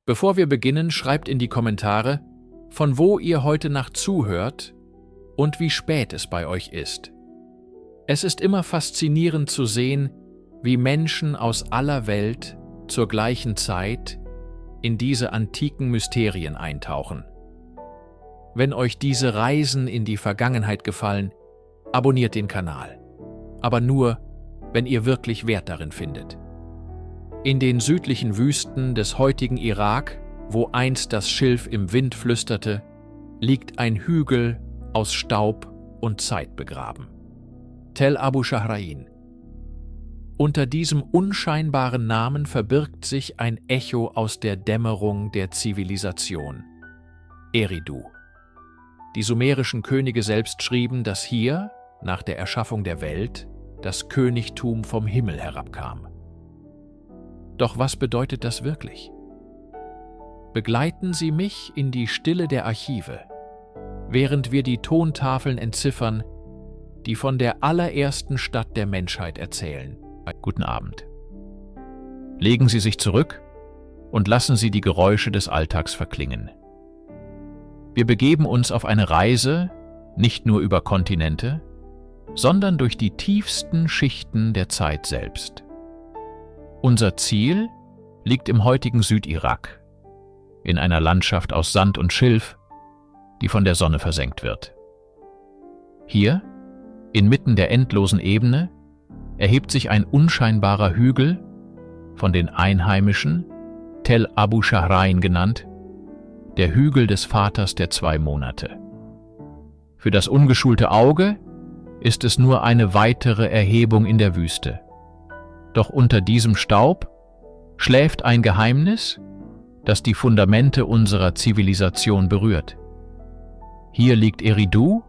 Bevor wir beginnen, schreibt in die Kommentare, von wo ihr heute Nacht zuhört und wie spät es bei euch ist. Es ist immer faszinierend zu sehen, wie Menschen aus aller Welt zur gleichen Zeit in diese antiken Mysterien eintauchen. Wenn euch diese Reisen in die Vergangenheit gefallen, abonniert den Kanal. Aber nur, wenn ihr wirklich Wert darin findet. In den südlichen Wüsten des heutigen Irak, wo einst das Schilf im Wind flüsterte, liegt ein Hügel aus Staub und Zeit begraben. Tel Abu Shahrain. Unter diesem unscheinbaren Namen verbirgt sich ein Echo aus der Dämmerung der Zivilisation. Eridu. Die sumerischen Könige selbst schrieben, dass hier, nach der Erschaffung der Welt, das Königtum vom Himmel herabkam. Doch was bedeutet das wirklich? Begleiten Sie mich in die Stille der Archive, während wir die Tontafeln entziffern, die von der allerersten Stadt der Menschheit erzählen. Guten Abend. Legen Sie sich zurück und lassen Sie die Geräusche des Alltags verklingen. Wir begeben uns auf eine Reise, nicht nur über Kontinente, sondern durch die tiefsten Schichten der Zeit selbst. Unser Ziel liegt im heutigen Südirak, in einer Landschaft aus Sand und Schilf, die von der Sonne versenkt wird. Hier, inmitten der endlosen Ebene, erhebt sich ein unscheinbarer Hügel, von den Einheimischen Tel Abu Shahrain genannt, der Hügel des Vaters der 2 Monate. Für das ungeschulte Auge ist es nur eine weitere Erhebung in der Wüste. Doch unter diesem Staub schläft ein Geheimnis, das die Fundamente unserer Zivilisation berührt. Hier liegt Eridu,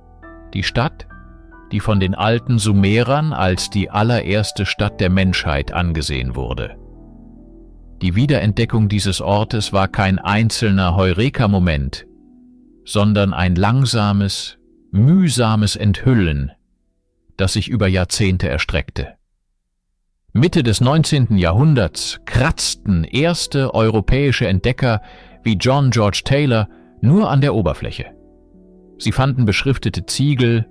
die Stadt, die von den alten Sumerern als die allererste Stadt der Menschheit angesehen wurde. Die Wiederentdeckung dieses Ortes war kein einzelner Heureka-Moment, sondern ein langsames, mühsames Enthüllen, das sich über Jahrzehnte erstreckte. Mitte des 19. Jahrhunderts kratzten erste europäische Entdecker wie John George Taylor nur an der Oberfläche. Sie fanden beschriftete Ziegel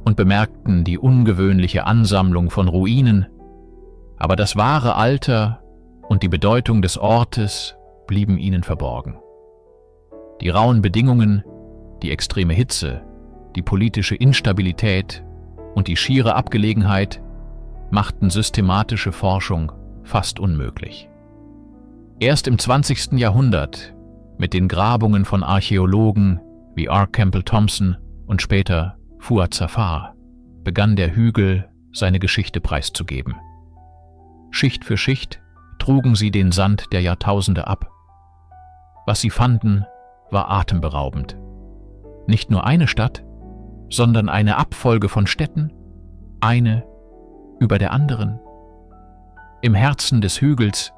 und bemerkten die ungewöhnliche Ansammlung von Ruinen, aber das wahre Alter und die Bedeutung des Ortes blieben ihnen verborgen. Die rauen Bedingungen, die extreme Hitze, die politische Instabilität und die schiere Abgelegenheit machten systematische Forschung fast unmöglich. Erst im 20. Jahrhundert, mit den Grabungen von Archäologen wie R. Campbell Thompson und später Fuad Safar, begann der Hügel seine Geschichte preiszugeben. Schicht für Schicht trugen sie den Sand der Jahrtausende ab. Was sie fanden, war atemberaubend. Nicht nur eine Stadt, sondern eine Abfolge von Städten, eine über der anderen. Im Herzen des Hügels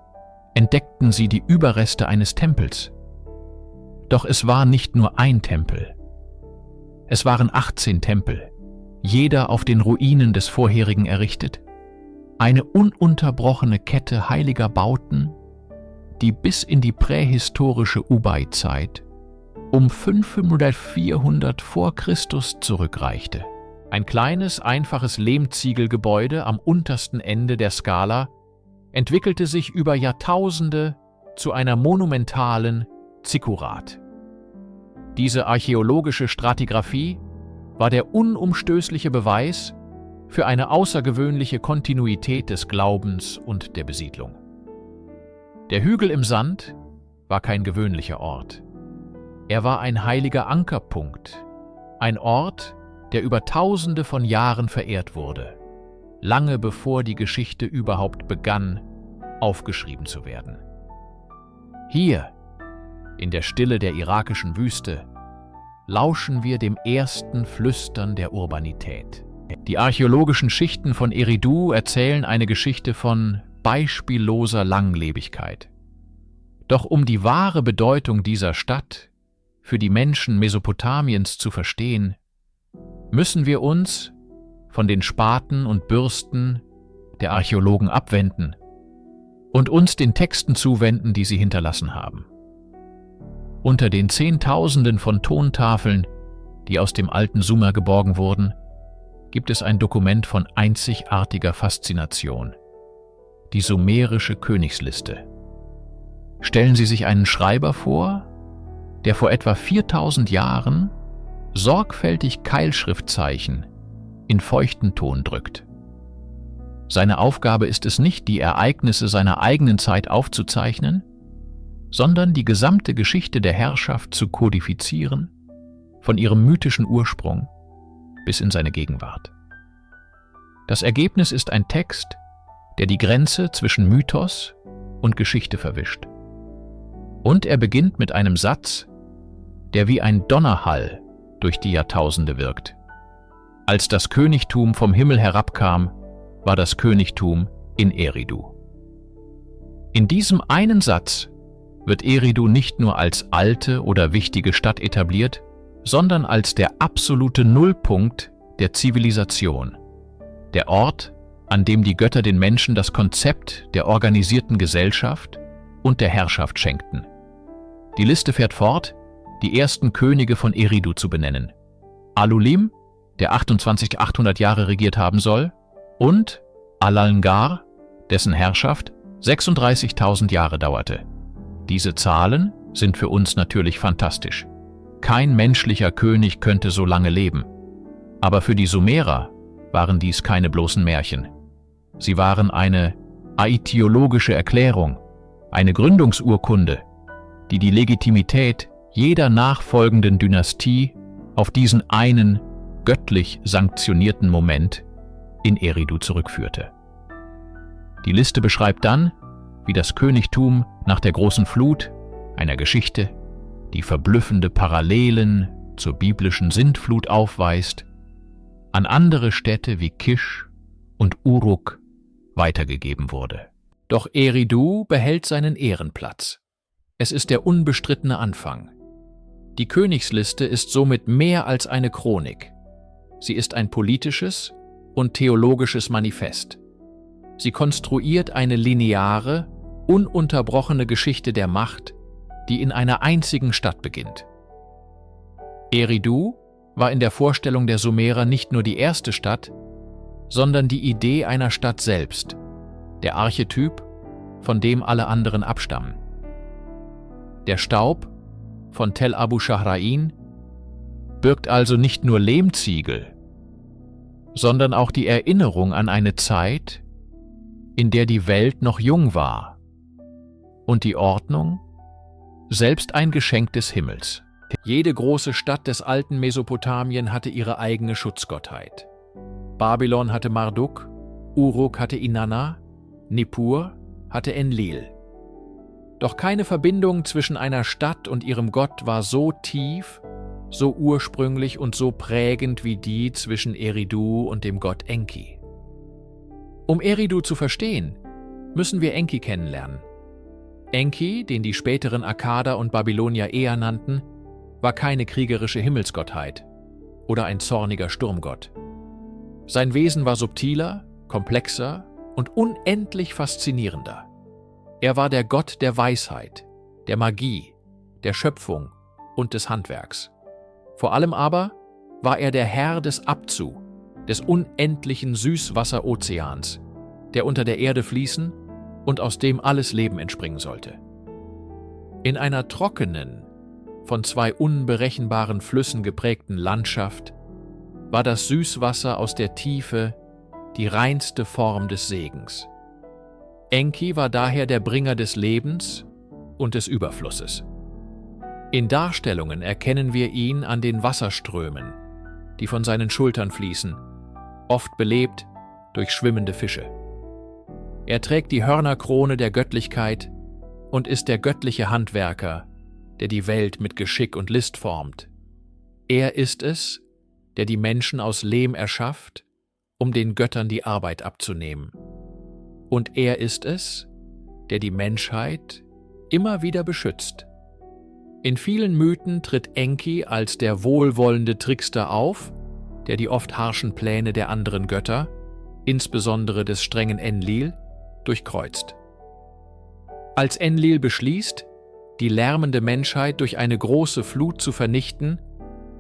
entdeckten sie die Überreste eines Tempels. Doch es war nicht nur ein Tempel. Es waren 18 Tempel, jeder auf den Ruinen des vorherigen errichtet. Eine ununterbrochene Kette heiliger Bauten, die bis in die prähistorische Ubaid-Zeit um 500–400 vor Christus zurückreichte. Ein kleines, einfaches Lehmziegelgebäude am untersten Ende der Skala entwickelte sich über Jahrtausende zu einer monumentalen Zikkurat. Diese archäologische Stratigraphie war der unumstößliche Beweis für eine außergewöhnliche Kontinuität des Glaubens und der Besiedlung. Der Hügel im Sand war kein gewöhnlicher Ort. Er war ein heiliger Ankerpunkt, ein Ort, der über Tausende von Jahren verehrt wurde, lange bevor die Geschichte überhaupt begann, aufgeschrieben zu werden. Hier, in der Stille der irakischen Wüste, lauschen wir dem ersten Flüstern der Urbanität. Die archäologischen Schichten von Eridu erzählen eine Geschichte von beispielloser Langlebigkeit. Doch um die wahre Bedeutung dieser Stadt für die Menschen Mesopotamiens zu verstehen, müssen wir uns von den Spaten und Bürsten der Archäologen abwenden und uns den Texten zuwenden, die sie hinterlassen haben. Unter den Zehntausenden von Tontafeln, die aus dem alten Sumer geborgen wurden, gibt es ein Dokument von einzigartiger Faszination: die sumerische Königsliste. Stellen Sie sich einen Schreiber vor, der vor etwa 4000 Jahren sorgfältig Keilschriftzeichen in feuchten Ton drückt. Seine Aufgabe ist es nicht, die Ereignisse seiner eigenen Zeit aufzuzeichnen, sondern die gesamte Geschichte der Herrschaft zu kodifizieren, von ihrem mythischen Ursprung bis in seine Gegenwart. Das Ergebnis ist ein Text, der die Grenze zwischen Mythos und Geschichte verwischt. Und er beginnt mit einem Satz, der wie ein Donnerhall durch die Jahrtausende wirkt. Als das Königtum vom Himmel herabkam, war das Königtum in Eridu. In diesem einen Satz wird Eridu nicht nur als alte oder wichtige Stadt etabliert, sondern als der absolute Nullpunkt der Zivilisation, der Ort, an dem die Götter den Menschen das Konzept der organisierten Gesellschaft und der Herrschaft schenkten. Die Liste fährt fort, die ersten Könige von Eridu zu benennen: Alulim, der 800 Jahre regiert haben soll, und Alalngar, dessen Herrschaft 36.000 Jahre dauerte. Diese Zahlen sind für uns natürlich fantastisch. Kein menschlicher König könnte so lange leben. Aber für die Sumerer waren dies keine bloßen Märchen. Sie waren eine aitiologische Erklärung, eine Gründungsurkunde, die die Legitimität jeder nachfolgenden Dynastie auf diesen einen göttlich sanktionierten Moment in Eridu zurückführte. Die Liste beschreibt dann, wie das Königtum nach der großen Flut, einer Geschichte, die verblüffende Parallelen zur biblischen Sintflut aufweist, an andere Städte wie Kisch und Uruk weitergegeben wurde. Doch Eridu behält seinen Ehrenplatz. Es ist der unbestrittene Anfang. Die Königsliste ist somit mehr als eine Chronik. Sie ist ein politisches und theologisches Manifest. Sie konstruiert eine lineare, ununterbrochene Geschichte der Macht, die in einer einzigen Stadt beginnt. Eridu war in der Vorstellung der Sumerer nicht nur die erste Stadt, sondern die Idee einer Stadt selbst, der Archetyp, von dem alle anderen abstammen. Der Staub von Tel Abu Shahrain birgt also nicht nur Lehmziegel, sondern auch die Erinnerung an eine Zeit, in der die Welt noch jung war und die Ordnung selbst ein Geschenk des Himmels. Jede große Stadt des alten Mesopotamien hatte ihre eigene Schutzgottheit. Babylon hatte Marduk, Uruk hatte Inanna, Nippur hatte Enlil. Doch keine Verbindung zwischen einer Stadt und ihrem Gott war so tief, so ursprünglich und so prägend wie die zwischen Eridu und dem Gott Enki. Um Eridu zu verstehen, müssen wir Enki kennenlernen. Enki, den die späteren Akkader und Babylonier Ea nannten, war keine kriegerische Himmelsgottheit oder ein zorniger Sturmgott. Sein Wesen war subtiler, komplexer und unendlich faszinierender. Er war der Gott der Weisheit, der Magie, der Schöpfung und des Handwerks. Vor allem aber war er der Herr des Abzu, des unendlichen Süßwasserozeans, der unter der Erde fließen und aus dem alles Leben entspringen sollte. In einer trockenen, von zwei unberechenbaren Flüssen geprägten Landschaft war das Süßwasser aus der Tiefe die reinste Form des Segens. Enki war daher der Bringer des Lebens und des Überflusses. In Darstellungen erkennen wir ihn an den Wasserströmen, die von seinen Schultern fließen, oft belebt durch schwimmende Fische. Er trägt die Hörnerkrone der Göttlichkeit und ist der göttliche Handwerker, der die Welt mit Geschick und List formt. Er ist es, der die Menschen aus Lehm erschafft, um den Göttern die Arbeit abzunehmen. Und er ist es, der die Menschheit immer wieder beschützt. In vielen Mythen tritt Enki als der wohlwollende Trickster auf, der die oft harschen Pläne der anderen Götter, insbesondere des strengen Enlil, durchkreuzt. Als Enlil beschließt, die lärmende Menschheit durch eine große Flut zu vernichten,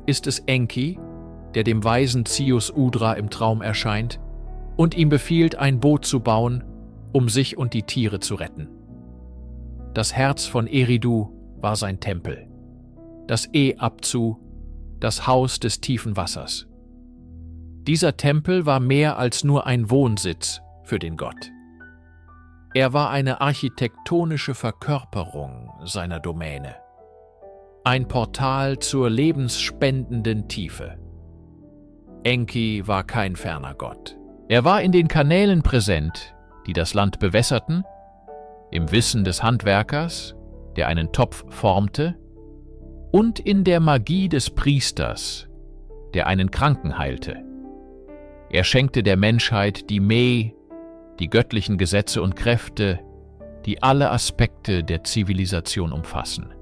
ist es Enki, der dem weisen Zius Udra im Traum erscheint und ihm befiehlt, ein Boot zu bauen, um sich und die Tiere zu retten. Das Herz von Eridu war sein Tempel, das Apsu, das Haus des tiefen Wassers. Dieser Tempel war mehr als nur ein Wohnsitz für den Gott. Er war eine architektonische Verkörperung seiner Domäne, ein Portal zur lebensspendenden Tiefe. Enki war kein ferner Gott. Er war in den Kanälen präsent, die das Land bewässerten, im Wissen des Handwerkers, der einen Topf formte, und in der Magie des Priesters, der einen Kranken heilte. Er schenkte der Menschheit die die göttlichen Gesetze und Kräfte, die alle Aspekte der Zivilisation umfassen,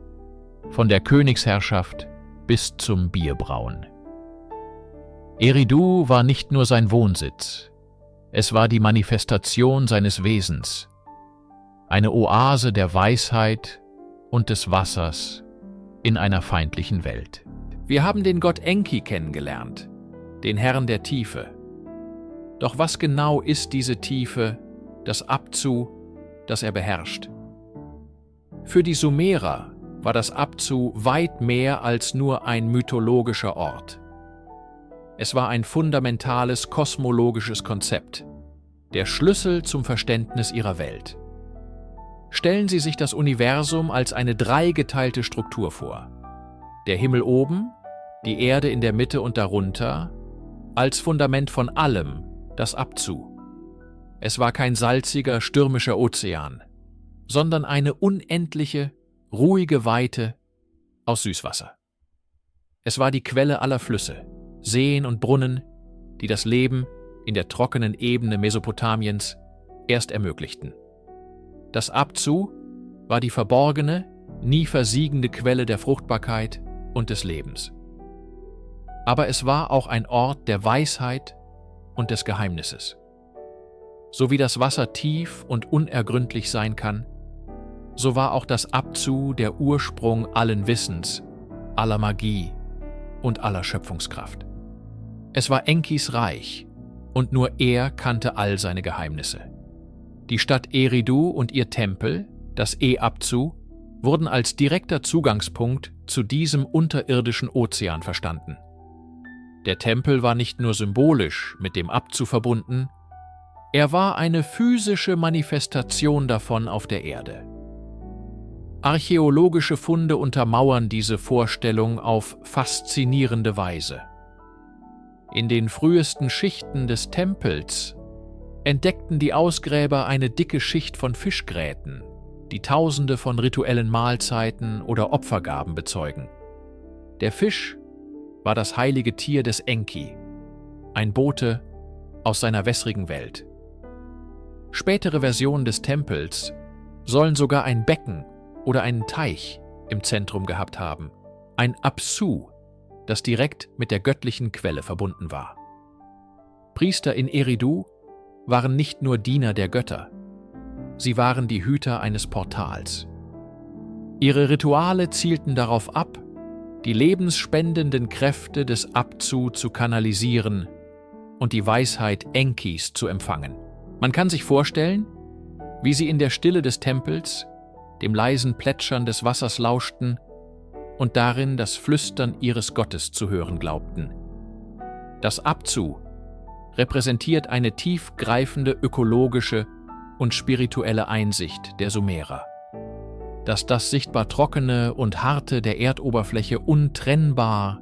von der Königsherrschaft bis zum Bierbrauen. Eridu war nicht nur sein Wohnsitz, es war die Manifestation seines Wesens, eine Oase der Weisheit und des Wassers in einer feindlichen Welt. Wir haben den Gott Enki kennengelernt, den Herrn der Tiefe. Doch was genau ist diese Tiefe, das Apsu, das er beherrscht? Für die Sumerer war das Apsu weit mehr als nur ein mythologischer Ort. Es war ein fundamentales kosmologisches Konzept, der Schlüssel zum Verständnis ihrer Welt. Stellen Sie sich das Universum als eine dreigeteilte Struktur vor. Der Himmel oben, die Erde in der Mitte und darunter, als Fundament von allem, das Apsu. Es war kein salziger, stürmischer Ozean, sondern eine unendliche, ruhige Weite aus Süßwasser. Es war die Quelle aller Flüsse, Seen und Brunnen, die das Leben in der trockenen Ebene Mesopotamiens erst ermöglichten. Das Apsu war die verborgene, nie versiegende Quelle der Fruchtbarkeit und des Lebens. Aber es war auch ein Ort der Weisheit und des Geheimnisses. So wie das Wasser tief und unergründlich sein kann, so war auch das Apsu der Ursprung allen Wissens, aller Magie und aller Schöpfungskraft. Es war Enkis Reich, und nur er kannte all seine Geheimnisse. Die Stadt Eridu und ihr Tempel, das Apsu, wurden als direkter Zugangspunkt zu diesem unterirdischen Ozean verstanden. Der Tempel war nicht nur symbolisch mit dem Apsu verbunden, er war eine physische Manifestation davon auf der Erde. Archäologische Funde untermauern diese Vorstellung auf faszinierende Weise. In den frühesten Schichten des Tempels entdeckten die Ausgräber eine dicke Schicht von Fischgräten, die Tausende von rituellen Mahlzeiten oder Opfergaben bezeugen. Der Fisch war das heilige Tier des Enki, ein Bote aus seiner wässrigen Welt. Spätere Versionen des Tempels sollen sogar ein Becken oder einen Teich im Zentrum gehabt haben, ein Apsu, das direkt mit der göttlichen Quelle verbunden war. Priester in Eridu waren nicht nur Diener der Götter, sie waren die Hüter eines Portals. Ihre Rituale zielten darauf ab, die lebensspendenden Kräfte des Apsu zu kanalisieren und die Weisheit Enkis zu empfangen. Man kann sich vorstellen, wie sie in der Stille des Tempels, dem leisen Plätschern des Wassers lauschten und darin das Flüstern ihres Gottes zu hören glaubten. Das Apsu repräsentiert eine tiefgreifende ökologische und spirituelle Einsicht der Sumerer, dass das sichtbar Trockene und Harte der Erdoberfläche untrennbar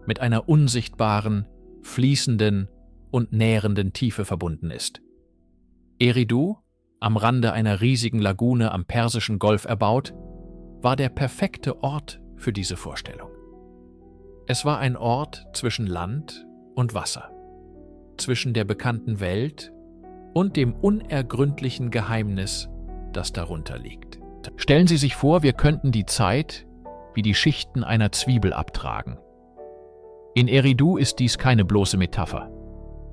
mit einer unsichtbaren, fließenden und nährenden Tiefe verbunden ist. Eridu, am Rande einer riesigen Lagune am Persischen Golf erbaut, war der perfekte Ort für diese Vorstellung. Es war ein Ort zwischen Land und Wasser, zwischen der bekannten Welt und dem unergründlichen Geheimnis, das darunter liegt. Stellen Sie sich vor, wir könnten die Zeit wie die Schichten einer Zwiebel abtragen. In Eridu ist dies keine bloße Metapher,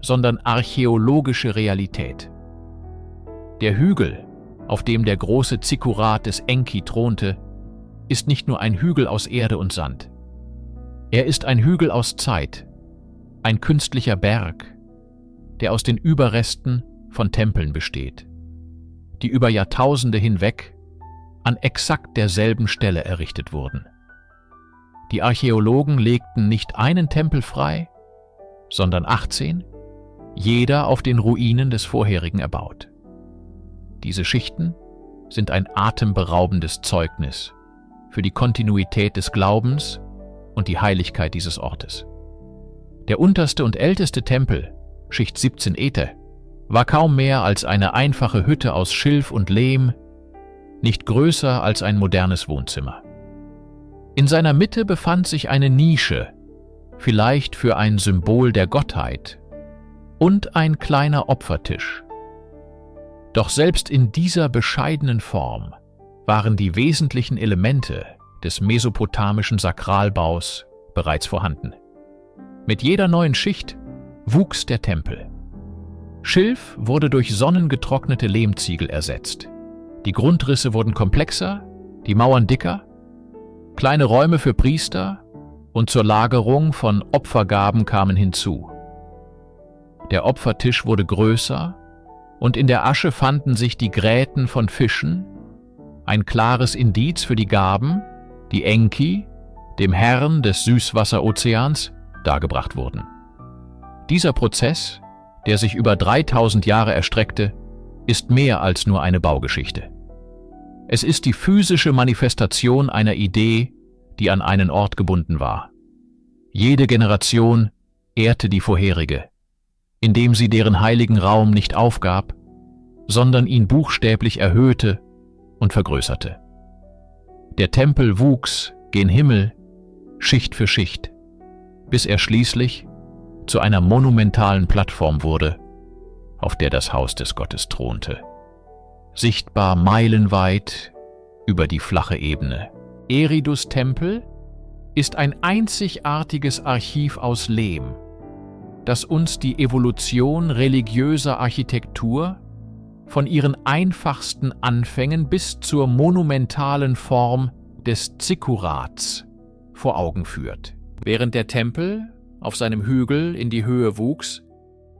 sondern archäologische Realität. Der Hügel, auf dem der große Zikkurat des Enki thronte, ist nicht nur ein Hügel aus Erde und Sand. Er ist ein Hügel aus Zeit, ein künstlicher Berg, der aus den Überresten von Tempeln besteht, die über Jahrtausende hinweg an exakt derselben Stelle errichtet wurden. Die Archäologen legten nicht einen Tempel frei, sondern 18, jeder auf den Ruinen des vorherigen erbaut. Diese Schichten sind ein atemberaubendes Zeugnis für die Kontinuität des Glaubens und die Heiligkeit dieses Ortes. Der unterste und älteste Tempel, Schicht 17 Ete, war kaum mehr als eine einfache Hütte aus Schilf und Lehm, nicht größer als ein modernes Wohnzimmer. In seiner Mitte befand sich eine Nische, vielleicht für ein Symbol der Gottheit, und ein kleiner Opfertisch. Doch selbst in dieser bescheidenen Form waren die wesentlichen Elemente des mesopotamischen Sakralbaus bereits vorhanden. Mit jeder neuen Schicht wuchs der Tempel. Schilf wurde durch sonnengetrocknete Lehmziegel ersetzt. Die Grundrisse wurden komplexer, die Mauern dicker, kleine Räume für Priester und zur Lagerung von Opfergaben kamen hinzu. Der Opfertisch wurde größer und in der Asche fanden sich die Gräten von Fischen, ein klares Indiz für die Gaben, die Enki, dem Herrn des Süßwasserozeans, dargebracht wurden. Dieser Prozess, der sich über 3000 Jahre erstreckte, ist mehr als nur eine Baugeschichte. Es ist die physische Manifestation einer Idee, die an einen Ort gebunden war. Jede Generation ehrte die vorherige, indem sie deren heiligen Raum nicht aufgab, sondern ihn buchstäblich erhöhte und vergrößerte. Der Tempel wuchs gen Himmel, Schicht für Schicht, bis er schließlich zu einer monumentalen Plattform wurde, auf der das Haus des Gottes thronte, sichtbar meilenweit über die flache Ebene. Eridus Tempel ist ein einzigartiges Archiv aus Lehm, das uns die Evolution religiöser Architektur von ihren einfachsten Anfängen bis zur monumentalen Form des Zikkurats vor Augen führt. Während der Tempel auf seinem Hügel in die Höhe wuchs,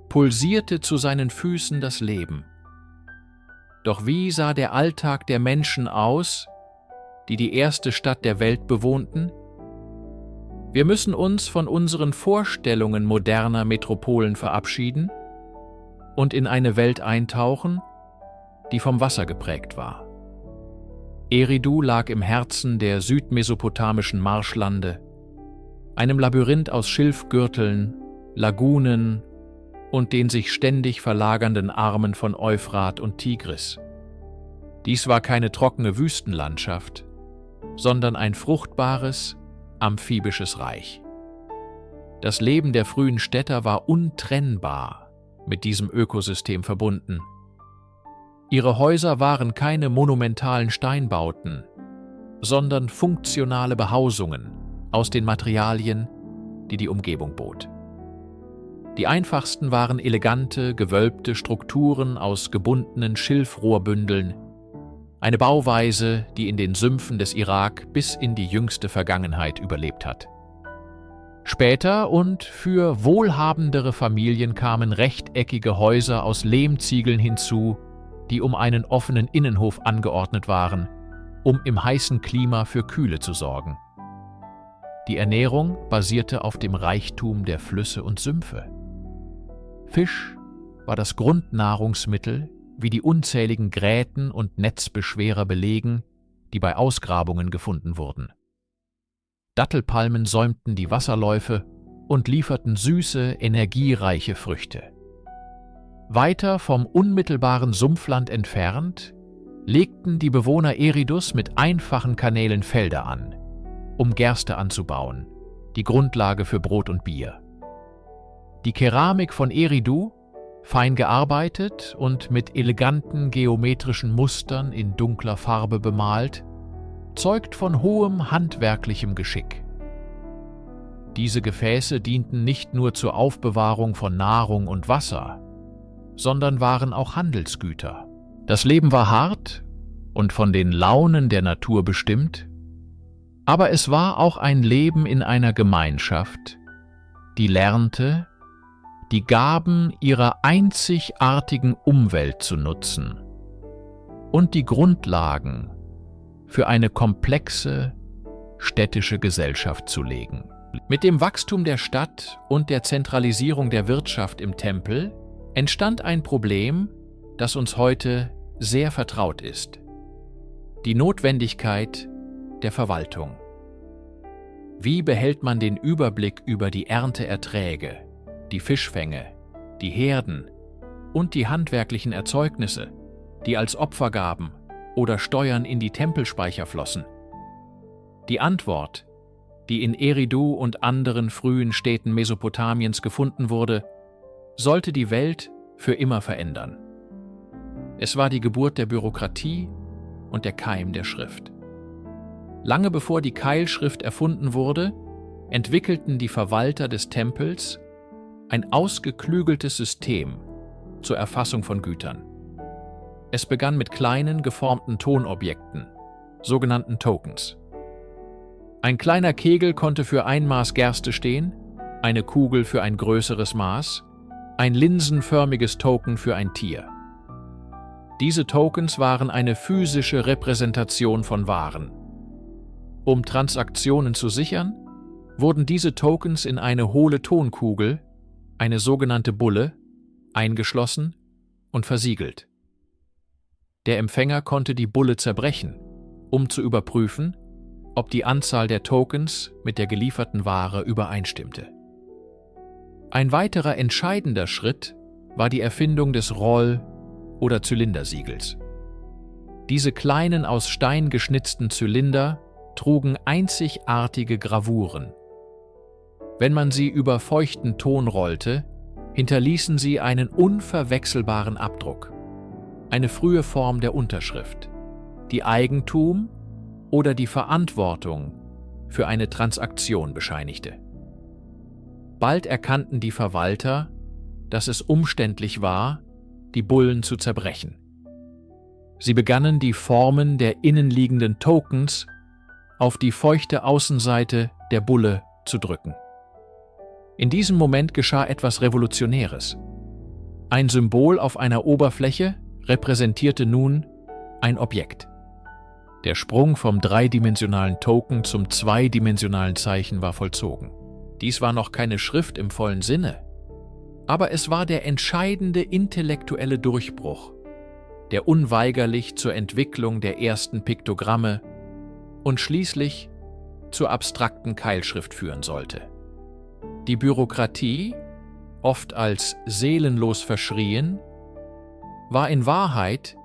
pulsierte zu seinen Füßen das Leben. Doch wie sah der Alltag der Menschen aus, die die erste Stadt der Welt bewohnten? Wir müssen uns von unseren Vorstellungen moderner Metropolen verabschieden und in eine Welt eintauchen, die vom Wasser geprägt war. Eridu lag im Herzen der südmesopotamischen Marschlande, einem Labyrinth aus Schilfgürteln, Lagunen und den sich ständig verlagernden Armen von Euphrat und Tigris. Dies war keine trockene Wüstenlandschaft, sondern ein fruchtbares, amphibisches Reich. Das Leben der frühen Städter war untrennbar mit diesem Ökosystem verbunden. Ihre Häuser waren keine monumentalen Steinbauten, sondern funktionale Behausungen aus den Materialien, die die Umgebung bot. Die einfachsten waren elegante, gewölbte Strukturen aus gebundenen Schilfrohrbündeln, eine Bauweise, die in den Sümpfen des Irak bis in die jüngste Vergangenheit überlebt hat. Später und für wohlhabendere Familien kamen rechteckige Häuser aus Lehmziegeln hinzu, die um einen offenen Innenhof angeordnet waren, um im heißen Klima für Kühle zu sorgen. Die Ernährung basierte auf dem Reichtum der Flüsse und Sümpfe. Fisch war das Grundnahrungsmittel, wie die unzähligen Gräten und Netzbeschwerer belegen, die bei Ausgrabungen gefunden wurden. Dattelpalmen säumten die Wasserläufe und lieferten süße, energiereiche Früchte. Weiter vom unmittelbaren Sumpfland entfernt legten die Bewohner Eridus mit einfachen Kanälen Felder an, um Gerste anzubauen, die Grundlage für Brot und Bier. Die Keramik von Eridu, fein gearbeitet und mit eleganten geometrischen Mustern in dunkler Farbe bemalt, zeugt von hohem handwerklichem Geschick. Diese Gefäße dienten nicht nur zur Aufbewahrung von Nahrung und Wasser, sondern waren auch Handelsgüter. Das Leben war hart und von den Launen der Natur bestimmt, Aber es war auch ein Leben in einer Gemeinschaft, die lernte, die Gaben ihrer einzigartigen Umwelt zu nutzen und die Grundlagen für eine komplexe städtische Gesellschaft zu legen. Mit dem Wachstum der Stadt und der Zentralisierung der Wirtschaft im Tempel entstand ein Problem, das uns heute sehr vertraut ist: die Notwendigkeit der Verwaltung. Wie behält man den Überblick über die Ernteerträge, die Fischfänge, die Herden und die handwerklichen Erzeugnisse, die als Opfergaben oder Steuern in die Tempelspeicher flossen? Die Antwort, die in Eridu und anderen frühen Städten Mesopotamiens gefunden wurde, sollte die Welt für immer verändern. Es war die Geburt der Bürokratie und der Keim der Schrift. Lange bevor die Keilschrift erfunden wurde, entwickelten die Verwalter des Tempels ein ausgeklügeltes System zur Erfassung von Gütern. Es begann mit kleinen, geformten Tonobjekten, sogenannten Tokens. Ein kleiner Kegel konnte für ein Maß Gerste stehen, eine Kugel für ein größeres Maß, ein linsenförmiges Token für ein Tier. Diese Tokens waren eine physische Repräsentation von Waren. Um Transaktionen zu sichern, wurden diese Tokens in eine hohle Tonkugel, eine sogenannte Bulle, eingeschlossen und versiegelt. Der Empfänger konnte die Bulle zerbrechen, um zu überprüfen, ob die Anzahl der Tokens mit der gelieferten Ware übereinstimmte. Ein weiterer entscheidender Schritt war die Erfindung des Roll- oder Zylindersiegels. Diese kleinen aus Stein geschnitzten Zylinder trugen einzigartige Gravuren. Wenn man sie über feuchten Ton rollte, hinterließen sie einen unverwechselbaren Abdruck, eine frühe Form der Unterschrift, die Eigentum oder die Verantwortung für eine Transaktion bescheinigte. Bald erkannten die Verwalter, dass es umständlich war, die Bullen zu zerbrechen. Sie begannen, die Formen der innenliegenden Tokens auf die feuchte Außenseite der Bulle zu drücken. In diesem Moment geschah etwas Revolutionäres. Ein Symbol auf einer Oberfläche repräsentierte nun ein Objekt. Der Sprung vom dreidimensionalen Token zum zweidimensionalen Zeichen war vollzogen. Dies war noch keine Schrift im vollen Sinne, aber es war der entscheidende intellektuelle Durchbruch, der unweigerlich zur Entwicklung der ersten Piktogramme und schließlich zur abstrakten Keilschrift führen sollte. Die Bürokratie, oft als seelenlos verschrien, war in Wahrheit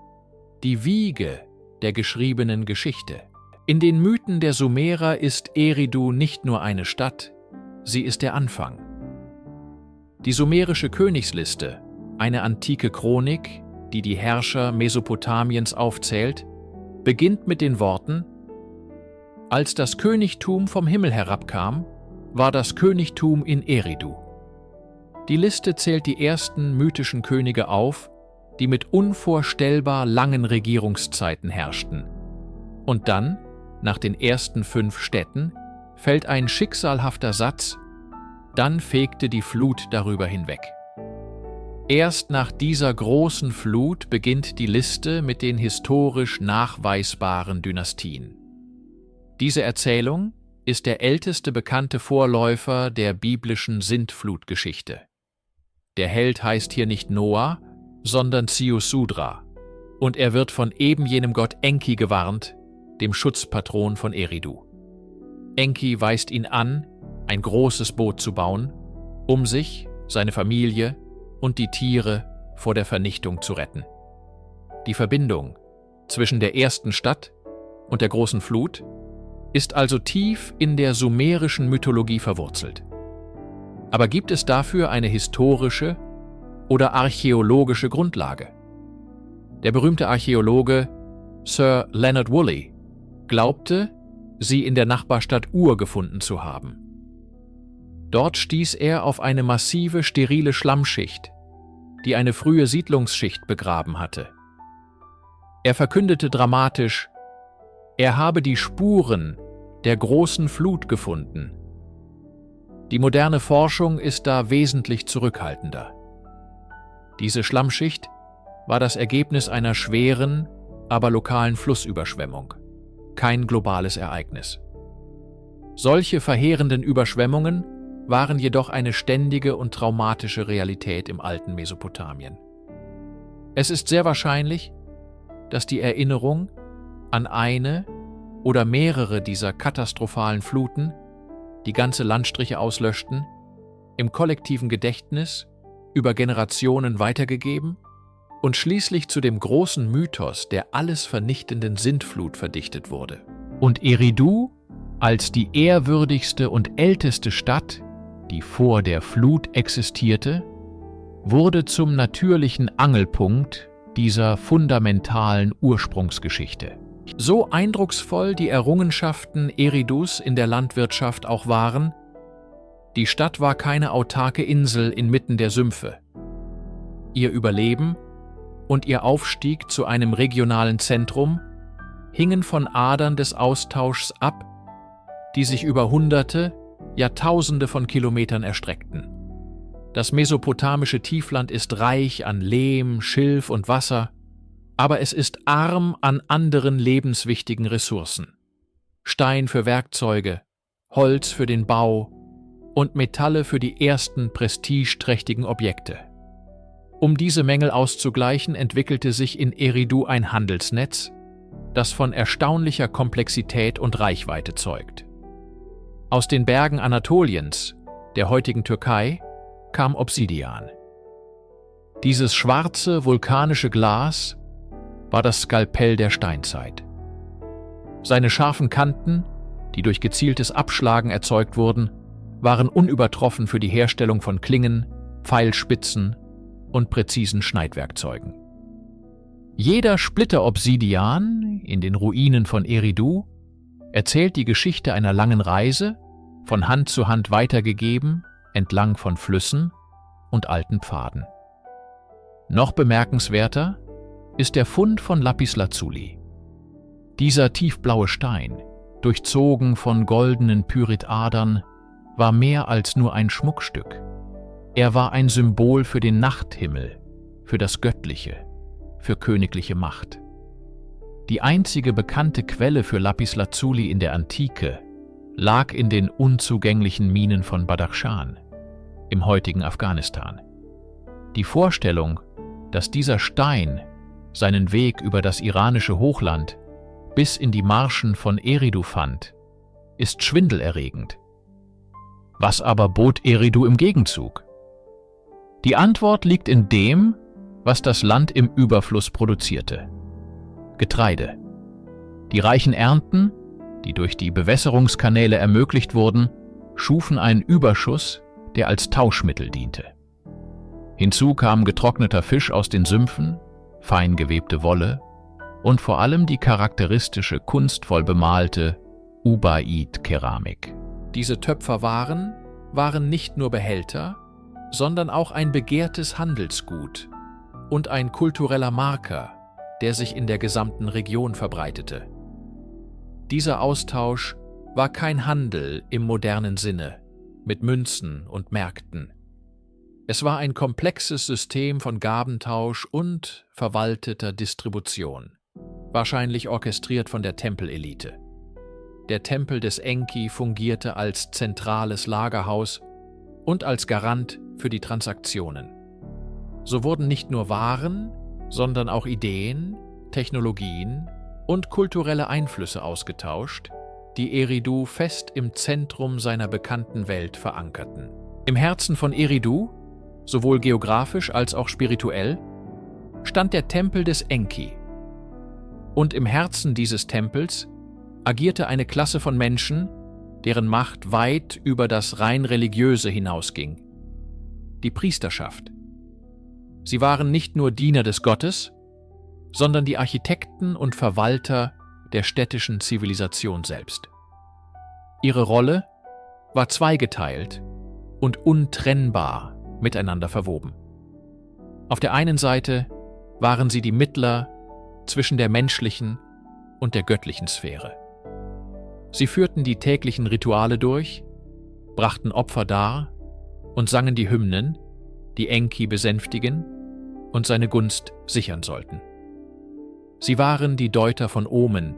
die Wiege der geschriebenen Geschichte. In den Mythen der Sumerer ist Eridu nicht nur eine Stadt, sie ist der Anfang. Die sumerische Königsliste, eine antike Chronik, die die Herrscher Mesopotamiens aufzählt, beginnt mit den Worten: Als das Königtum vom Himmel herabkam, war das Königtum in Eridu. Die Liste zählt die ersten mythischen Könige auf, die mit unvorstellbar langen Regierungszeiten herrschten. Und dann, nach den ersten 5 Städten, fällt ein schicksalhafter Satz: Dann fegte die Flut darüber hinweg. Erst nach dieser großen Flut beginnt die Liste mit den historisch nachweisbaren Dynastien. Diese Erzählung ist der älteste bekannte Vorläufer der biblischen Sintflutgeschichte. Der Held heißt hier nicht Noah, sondern Ziusudra, und er wird von eben jenem Gott Enki gewarnt, dem Schutzpatron von Eridu. Enki weist ihn an, ein großes Boot zu bauen, um sich, seine Familie und die Tiere vor der Vernichtung zu retten. Die Verbindung zwischen der ersten Stadt und der großen Flut ist also tief in der sumerischen Mythologie verwurzelt. Aber gibt es dafür eine historische oder archäologische Grundlage? Der berühmte Archäologe Sir Leonard Woolley glaubte, sie in der Nachbarstadt Ur gefunden zu haben. Dort stieß er auf eine massive, sterile Schlammschicht, die eine frühe Siedlungsschicht begraben hatte. Er verkündete dramatisch, er habe die Spuren der großen Flut gefunden. Die moderne Forschung ist da wesentlich zurückhaltender. Diese Schlammschicht war das Ergebnis einer schweren, aber lokalen Flussüberschwemmung, kein globales Ereignis. Solche verheerenden Überschwemmungen waren jedoch eine ständige und traumatische Realität im alten Mesopotamien. Es ist sehr wahrscheinlich, dass die Erinnerung an eine oder mehrere dieser katastrophalen Fluten, die ganze Landstriche auslöschten, im kollektiven Gedächtnis über Generationen weitergegeben und schließlich zu dem großen Mythos der alles vernichtenden Sintflut verdichtet wurde. Und Eridu, als die ehrwürdigste und älteste Stadt, die vor der Flut existierte, wurde zum natürlichen Angelpunkt dieser fundamentalen Ursprungsgeschichte. So eindrucksvoll die Errungenschaften Eridus in der Landwirtschaft auch waren, die Stadt war keine autarke Insel inmitten der Sümpfe. Ihr Überleben und ihr Aufstieg zu einem regionalen Zentrum hingen von Adern des Austauschs ab, die sich über Hunderte, Jahrtausende von Kilometern erstreckten. Das mesopotamische Tiefland ist reich an Lehm, Schilf und Wasser, aber es ist arm an anderen lebenswichtigen Ressourcen. Stein für Werkzeuge, Holz für den Bau und Metalle für die ersten prestigeträchtigen Objekte. Um diese Mängel auszugleichen, entwickelte sich in Eridu ein Handelsnetz, das von erstaunlicher Komplexität und Reichweite zeugt. Aus den Bergen Anatoliens, der heutigen Türkei, kam Obsidian. Dieses schwarze vulkanische Glas war das Skalpell der Steinzeit. Seine scharfen Kanten, die durch gezieltes Abschlagen erzeugt wurden, waren unübertroffen für die Herstellung von Klingen, Pfeilspitzen und präzisen Schneidwerkzeugen. Jeder Splitter Obsidian in den Ruinen von Eridu erzählt die Geschichte einer langen Reise, von Hand zu Hand weitergegeben, entlang von Flüssen und alten Pfaden. Noch bemerkenswerter ist der Fund von Lapislazuli. Dieser tiefblaue Stein, durchzogen von goldenen Pyritadern, war mehr als nur ein Schmuckstück. Er war ein Symbol für den Nachthimmel, für das Göttliche, für königliche Macht. Die einzige bekannte Quelle für Lapislazuli in der Antike lag in den unzugänglichen Minen von Badakhshan, im heutigen Afghanistan. Die Vorstellung, dass dieser Stein seinen Weg über das iranische Hochland bis in die Marschen von Eridu fand, ist schwindelerregend. Was aber bot Eridu im Gegenzug? Die Antwort liegt in dem, was das Land im Überfluss produzierte: Getreide. Die reichen Ernten, die durch die Bewässerungskanäle ermöglicht wurden, schufen einen Überschuss, der als Tauschmittel diente. Hinzu kam getrockneter Fisch aus den Sümpfen, fein gewebte Wolle und vor allem die charakteristische kunstvoll bemalte Ubaid-Keramik. Diese Töpferwaren waren nicht nur Behälter, sondern auch ein begehrtes Handelsgut und ein kultureller Marker, der sich in der gesamten Region verbreitete. Dieser Austausch war kein Handel im modernen Sinne, mit Münzen und Märkten. Es war ein komplexes System von Gabentausch und verwalteter Distribution, wahrscheinlich orchestriert von der Tempelelite. Der Tempel des Enki fungierte als zentrales Lagerhaus und als Garant für die Transaktionen. So wurden nicht nur Waren, sondern auch Ideen, Technologien und kulturelle Einflüsse ausgetauscht, die Eridu fest im Zentrum seiner bekannten Welt verankerten. Im Herzen von Eridu, sowohl geografisch als auch spirituell, stand der Tempel des Enki. Und im Herzen dieses Tempels agierte eine Klasse von Menschen, deren Macht weit über das rein Religiöse hinausging: die Priesterschaft. Sie waren nicht nur Diener des Gottes, sondern die Architekten und Verwalter der städtischen Zivilisation selbst. Ihre Rolle war zweigeteilt und untrennbar miteinander verwoben. Auf der einen Seite waren sie die Mittler zwischen der menschlichen und der göttlichen Sphäre. Sie führten die täglichen Rituale durch, brachten Opfer dar und sangen die Hymnen, die Enki besänftigen und seine Gunst sichern sollten. Sie waren die Deuter von Omen,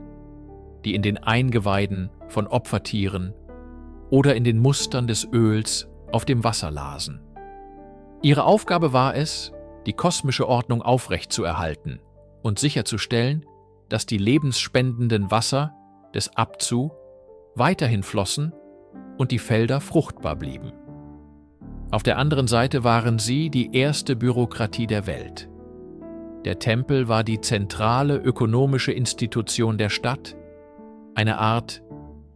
die in den Eingeweiden von Opfertieren oder in den Mustern des Öls auf dem Wasser lasen. Ihre Aufgabe war es, die kosmische Ordnung aufrechtzuerhalten und sicherzustellen, dass die lebensspendenden Wasser des Abzu weiterhin flossen und die Felder fruchtbar blieben. Auf der anderen Seite waren sie die erste Bürokratie der Welt. Der Tempel war die zentrale ökonomische Institution der Stadt, eine Art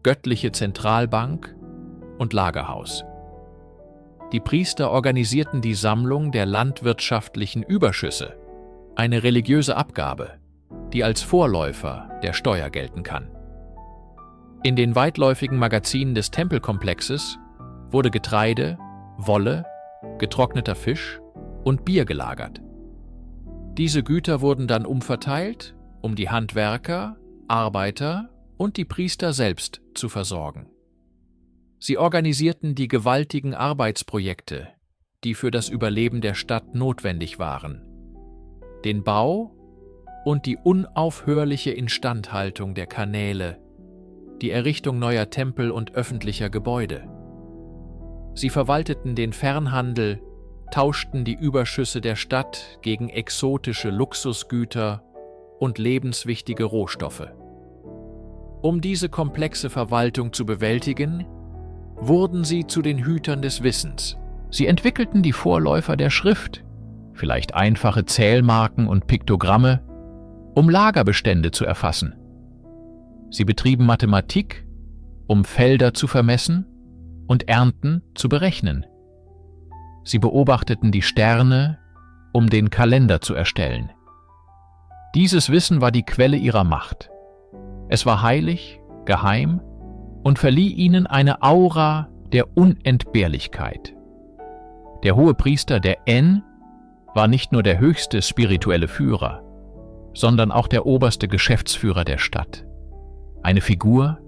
göttliche Zentralbank und Lagerhaus. Die Priester organisierten die Sammlung der landwirtschaftlichen Überschüsse, eine religiöse Abgabe, die als Vorläufer der Steuer gelten kann. In den weitläufigen Magazinen des Tempelkomplexes wurde Getreide, Wolle, getrockneter Fisch und Bier gelagert. Diese Güter wurden dann umverteilt, um die Handwerker, Arbeiter und die Priester selbst zu versorgen. Sie organisierten die gewaltigen Arbeitsprojekte, die für das Überleben der Stadt notwendig waren, den Bau und die unaufhörliche Instandhaltung der Kanäle, die Errichtung neuer Tempel und öffentlicher Gebäude. Sie verwalteten den Fernhandel, tauschten die Überschüsse der Stadt gegen exotische Luxusgüter und lebenswichtige Rohstoffe. Um diese komplexe Verwaltung zu bewältigen, wurden sie zu den Hütern des Wissens. Sie entwickelten die Vorläufer der Schrift, vielleicht einfache Zählmarken und Piktogramme, um Lagerbestände zu erfassen. Sie betrieben Mathematik, um Felder zu vermessen und Ernten zu berechnen. Sie beobachteten die Sterne, um den Kalender zu erstellen. Dieses Wissen war die Quelle ihrer Macht. Es war heilig, geheim und verlieh ihnen eine Aura der Unentbehrlichkeit. Der Hohepriester der En war nicht nur der höchste spirituelle Führer, sondern auch der oberste Geschäftsführer der Stadt. Eine Figur,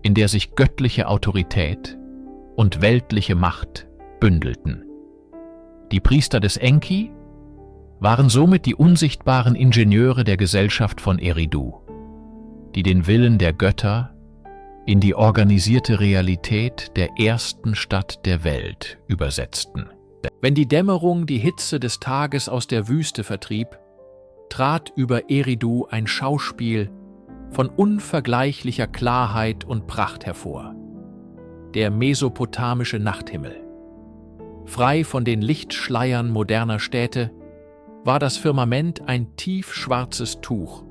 in der sich göttliche Autorität und weltliche Macht bündelten. Die Priester des Enki waren somit die unsichtbaren Ingenieure der Gesellschaft von Eridu, die den Willen der Götter in die organisierte Realität der ersten Stadt der Welt übersetzten. Wenn die Dämmerung die Hitze des Tages aus der Wüste vertrieb, trat über Eridu ein Schauspiel von unvergleichlicher Klarheit und Pracht hervor. Der mesopotamische Nachthimmel. Frei von den Lichtschleiern moderner Städte war das Firmament ein tiefschwarzes Tuch,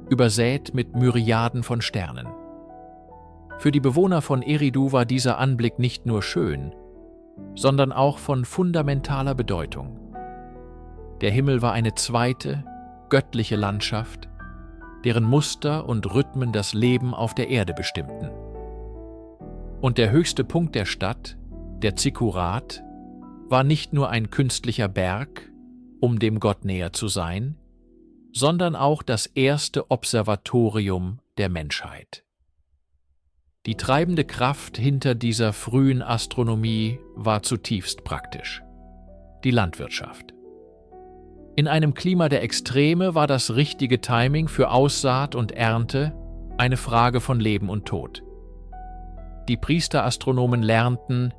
übersät mit Myriaden von Sternen. Für die Bewohner von Eridu war dieser Anblick nicht nur schön, sondern auch von fundamentaler Bedeutung. Der Himmel war eine zweite, göttliche Landschaft, deren Muster und Rhythmen das Leben auf der Erde bestimmten. Und der höchste Punkt der Stadt, der Zikkurat, war nicht nur ein künstlicher Berg, um dem Gott näher zu sein, sondern auch das erste Observatorium der Menschheit. Die treibende Kraft hinter dieser frühen Astronomie war zutiefst praktisch: die Landwirtschaft. In einem Klima der Extreme war das richtige Timing für Aussaat und Ernte eine Frage von Leben und Tod. Die Priesterastronomen lernten,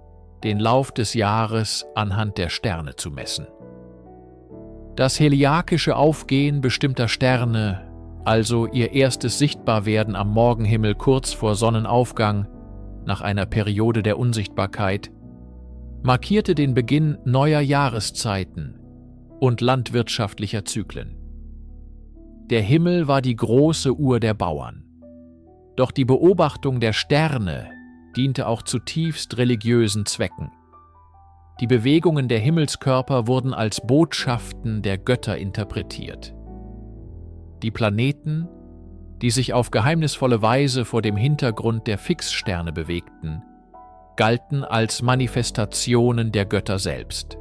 den Lauf des Jahres anhand der Sterne zu messen. Das heliakische Aufgehen bestimmter Sterne, also ihr erstes Sichtbarwerden am Morgenhimmel kurz vor Sonnenaufgang, nach einer Periode der Unsichtbarkeit, markierte den Beginn neuer Jahreszeiten und landwirtschaftlicher Zyklen. Der Himmel war die große Uhr der Bauern. Doch die Beobachtung der Sterne diente auch zutiefst religiösen Zwecken. Die Bewegungen der Himmelskörper wurden als Botschaften der Götter interpretiert. Die Planeten, die sich auf geheimnisvolle Weise vor dem Hintergrund der Fixsterne bewegten, galten als Manifestationen der Götter selbst.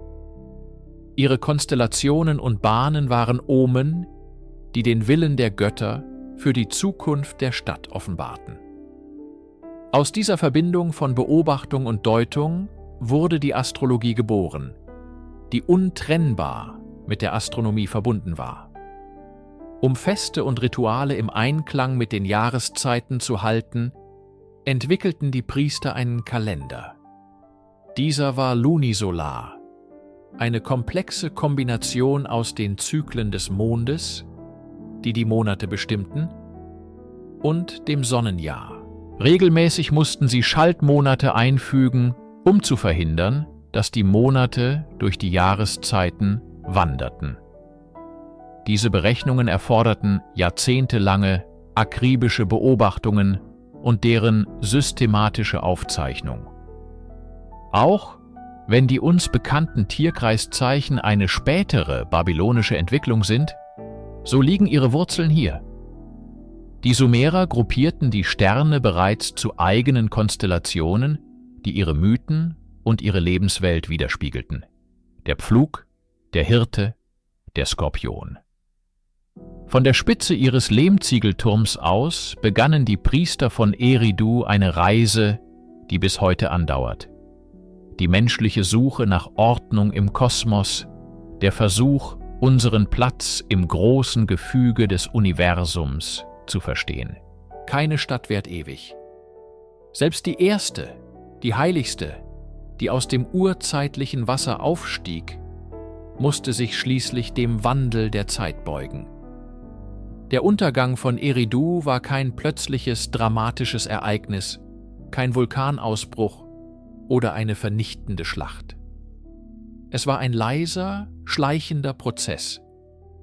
Ihre Konstellationen und Bahnen waren Omen, die den Willen der Götter für die Zukunft der Stadt offenbarten. Aus dieser Verbindung von Beobachtung und Deutung wurde die Astrologie geboren, die untrennbar mit der Astronomie verbunden war. Um Feste und Rituale im Einklang mit den Jahreszeiten zu halten, entwickelten die Priester einen Kalender. Dieser war lunisolar, eine komplexe Kombination aus den Zyklen des Mondes, die die Monate bestimmten, und dem Sonnenjahr. Regelmäßig mussten sie Schaltmonate einfügen, um zu verhindern, dass die Monate durch die Jahreszeiten wanderten. Diese Berechnungen erforderten jahrzehntelange, akribische Beobachtungen und deren systematische Aufzeichnung. Auch wenn die uns bekannten Tierkreiszeichen eine spätere babylonische Entwicklung sind, so liegen ihre Wurzeln hier. Die Sumerer gruppierten die Sterne bereits zu eigenen Konstellationen, die ihre Mythen und ihre Lebenswelt widerspiegelten. Der Pflug, der Hirte, der Skorpion. Von der Spitze ihres Lehmziegelturms aus begannen die Priester von Eridu eine Reise, die bis heute andauert. Die menschliche Suche nach Ordnung im Kosmos, der Versuch, unseren Platz im großen Gefüge des Universums zu verstehen. Keine Stadt währt ewig. Selbst die erste, die heiligste, die aus dem urzeitlichen Wasser aufstieg, musste sich schließlich dem Wandel der Zeit beugen. Der Untergang von Eridu war kein plötzliches, dramatisches Ereignis, kein Vulkanausbruch oder eine vernichtende Schlacht. Es war ein leiser, schleichender Prozess,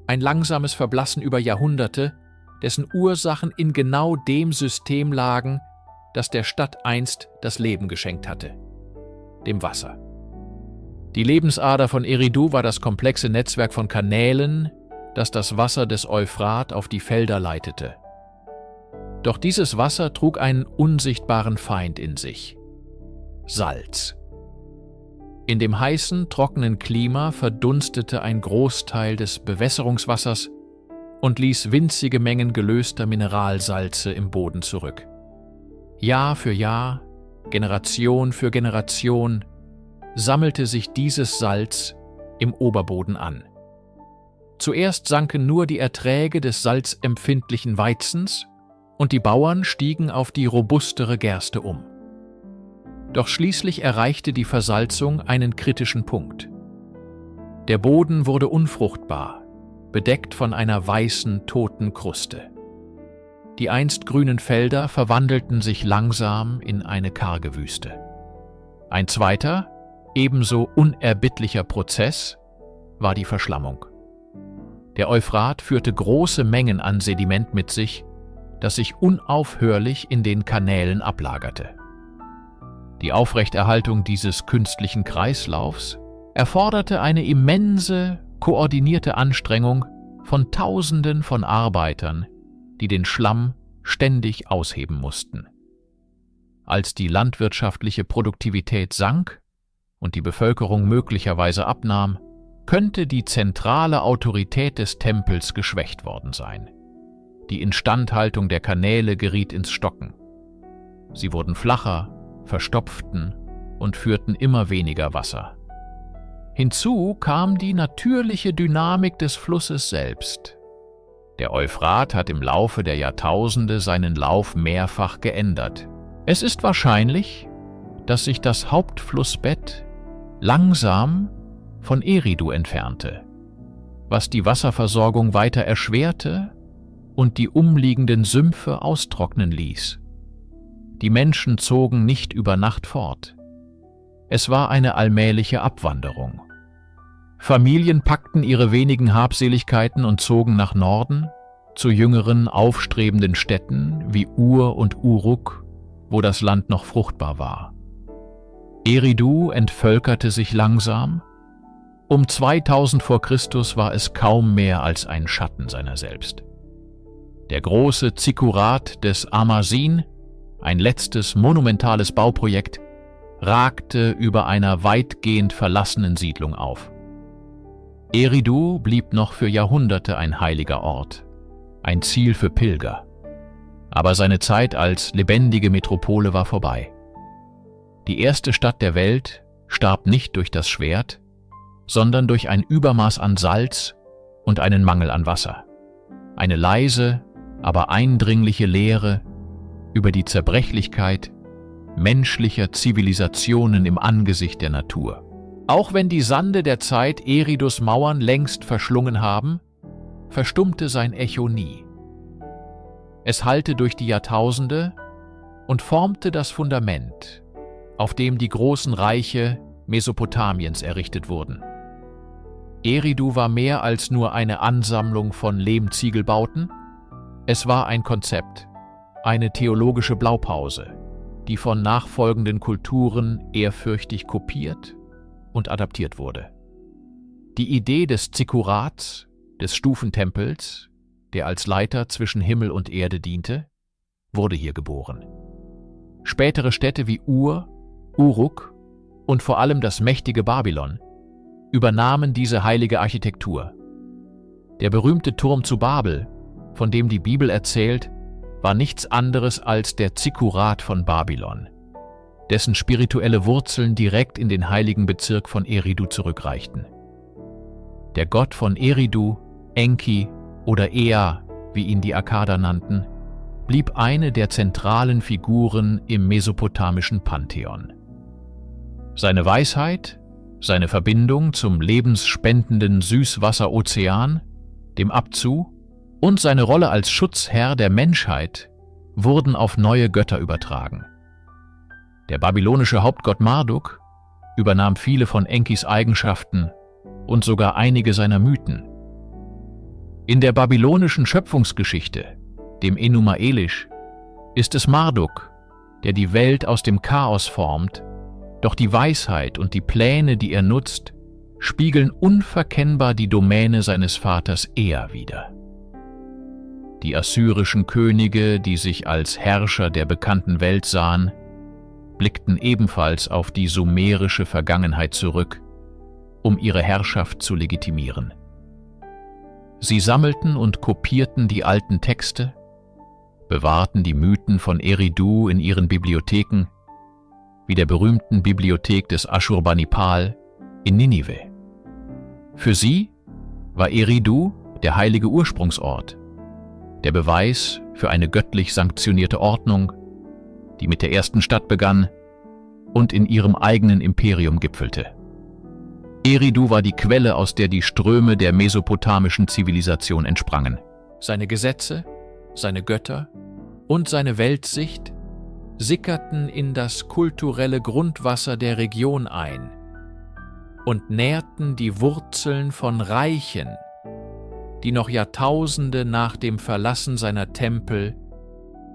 ein langsames Verblassen über Jahrhunderte, dessen Ursachen in genau dem System lagen, das der Stadt einst das Leben geschenkt hatte, dem Wasser. Die Lebensader von Eridu war das komplexe Netzwerk von Kanälen, das das Wasser des Euphrat auf die Felder leitete. Doch dieses Wasser trug einen unsichtbaren Feind in sich: Salz. In dem heißen, trockenen Klima verdunstete ein Großteil des Bewässerungswassers und ließ winzige Mengen gelöster Mineralsalze im Boden zurück. Jahr für Jahr, Generation für Generation sammelte sich dieses Salz im Oberboden an. Zuerst sanken nur die Erträge des salzempfindlichen Weizens und die Bauern stiegen auf die robustere Gerste um. Doch schließlich erreichte die Versalzung einen kritischen Punkt. Der Boden wurde unfruchtbar, bedeckt von einer weißen, toten Kruste. Die einst grünen Felder verwandelten sich langsam in eine karge Wüste. Ein zweiter, ebenso unerbittlicher Prozess war die Verschlammung. Der Euphrat führte große Mengen an Sediment mit sich, das sich unaufhörlich in den Kanälen ablagerte. Die Aufrechterhaltung dieses künstlichen Kreislaufs erforderte eine immense, koordinierte Anstrengung von Tausenden von Arbeitern, die den Schlamm ständig ausheben mussten. Als die landwirtschaftliche Produktivität sank und die Bevölkerung möglicherweise abnahm, könnte die zentrale Autorität des Tempels geschwächt worden sein. Die Instandhaltung der Kanäle geriet ins Stocken. Sie wurden flacher, verstopften und führten immer weniger Wasser. Hinzu kam die natürliche Dynamik des Flusses selbst. Der Euphrat hat im Laufe der Jahrtausende seinen Lauf mehrfach geändert. Es ist wahrscheinlich, dass sich das Hauptflussbett langsam von Eridu entfernte, was die Wasserversorgung weiter erschwerte und die umliegenden Sümpfe austrocknen ließ. Die Menschen zogen nicht über Nacht fort. Es war eine allmähliche Abwanderung. Familien packten ihre wenigen Habseligkeiten und zogen nach Norden, zu jüngeren, aufstrebenden Städten wie Ur und Uruk, wo das Land noch fruchtbar war. Eridu entvölkerte sich langsam. Um 2000 vor Christus war es kaum mehr als ein Schatten seiner selbst. Der große Zikkurat des Amazin, ein letztes monumentales Bauprojekt, ragte über einer weitgehend verlassenen Siedlung auf. Eridu blieb noch für Jahrhunderte ein heiliger Ort, ein Ziel für Pilger. Aber seine Zeit als lebendige Metropole war vorbei. Die erste Stadt der Welt starb nicht durch das Schwert, sondern durch ein Übermaß an Salz und einen Mangel an Wasser. Eine leise, aber eindringliche Lehre über die Zerbrechlichkeit menschlicher Zivilisationen im Angesicht der Natur. Auch wenn die Sande der Zeit Eridos Mauern längst verschlungen haben, verstummte sein Echo nie. Es hallte durch die Jahrtausende und formte das Fundament, auf dem die großen Reiche Mesopotamiens errichtet wurden. Eridu war mehr als nur eine Ansammlung von Lehmziegelbauten, es war ein Konzept, eine theologische Blaupause, die von nachfolgenden Kulturen ehrfürchtig kopiert und adaptiert wurde. Die Idee des Zikkurats, des Stufentempels, der als Leiter zwischen Himmel und Erde diente, wurde hier geboren. Spätere Städte wie Ur, Uruk und vor allem das mächtige Babylon übernahmen diese heilige Architektur. Der berühmte Turm zu Babel, von dem die Bibel erzählt, war nichts anderes als der Zikkurat von Babylon, dessen spirituelle Wurzeln direkt in den heiligen Bezirk von Eridu zurückreichten. Der Gott von Eridu, Enki oder Ea, wie ihn die Akkader nannten, blieb eine der zentralen Figuren im mesopotamischen Pantheon. Seine Weisheit, seine Verbindung zum lebensspendenden Süßwasserozean, dem Abzu, und seine Rolle als Schutzherr der Menschheit wurden auf neue Götter übertragen. Der babylonische Hauptgott Marduk übernahm viele von Enkis Eigenschaften und sogar einige seiner Mythen. In der babylonischen Schöpfungsgeschichte, dem Enuma Elish, ist es Marduk, der die Welt aus dem Chaos formt, doch die Weisheit und die Pläne, die er nutzt, spiegeln unverkennbar die Domäne seines Vaters Ea wider. Die assyrischen Könige, die sich als Herrscher der bekannten Welt sahen, blickten ebenfalls auf die sumerische Vergangenheit zurück, um ihre Herrschaft zu legitimieren. Sie sammelten und kopierten die alten Texte, bewahrten die Mythen von Eridu in ihren Bibliotheken, wie der berühmten Bibliothek des Aschurbanipal in Ninive. Für sie war Eridu der heilige Ursprungsort, der Beweis für eine göttlich sanktionierte Ordnung, die mit der ersten Stadt begann und in ihrem eigenen Imperium gipfelte. Eridu war die Quelle, aus der die Ströme der mesopotamischen Zivilisation entsprangen. Seine Gesetze, seine Götter und seine Weltsicht sickerten in das kulturelle Grundwasser der Region ein und nährten die Wurzeln von Reichen, die noch Jahrtausende nach dem Verlassen seiner Tempel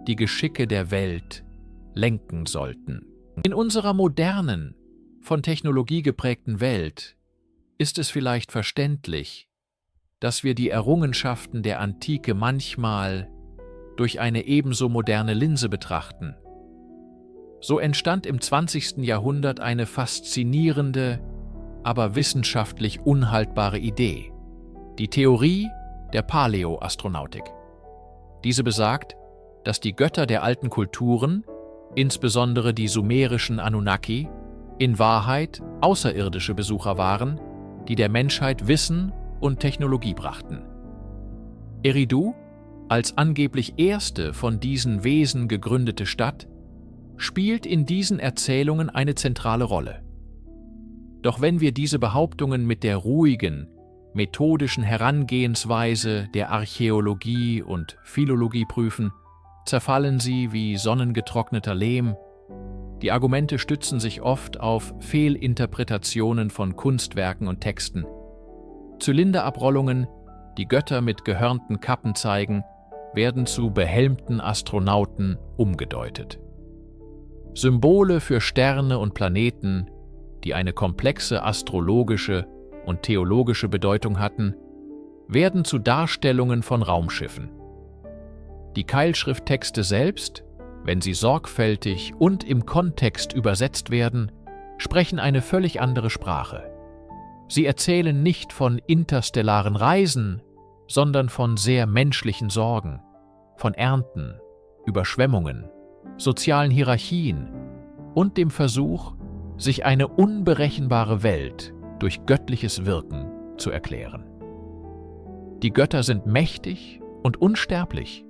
die Geschicke der Welt lenken sollten. In unserer modernen, von Technologie geprägten Welt ist es vielleicht verständlich, dass wir die Errungenschaften der Antike manchmal durch eine ebenso moderne Linse betrachten. So entstand im 20. Jahrhundert eine faszinierende, aber wissenschaftlich unhaltbare Idee: die Theorie der Paläoastronautik. Diese besagt, dass die Götter der alten Kulturen, insbesondere die sumerischen Anunnaki, in Wahrheit außerirdische Besucher waren, die der Menschheit Wissen und Technologie brachten. Eridu, als angeblich erste von diesen Wesen gegründete Stadt, spielt in diesen Erzählungen eine zentrale Rolle. Doch wenn wir diese Behauptungen mit der ruhigen, methodischen Herangehensweise der Archäologie und Philologie prüfen, zerfallen sie wie sonnengetrockneter Lehm. Die Argumente stützen sich oft auf Fehlinterpretationen von Kunstwerken und Texten. Zylinderabrollungen, die Götter mit gehörnten Kappen zeigen, werden zu behelmten Astronauten umgedeutet. Symbole für Sterne und Planeten, die eine komplexe astrologische und theologische Bedeutung hatten, werden zu Darstellungen von Raumschiffen. Die Keilschrifttexte selbst, wenn sie sorgfältig und im Kontext übersetzt werden, sprechen eine völlig andere Sprache. Sie erzählen nicht von interstellaren Reisen, sondern von sehr menschlichen Sorgen, von Ernten, Überschwemmungen, sozialen Hierarchien und dem Versuch, sich eine unberechenbare Welt durch göttliches Wirken zu erklären. Die Götter sind mächtig und unsterblich,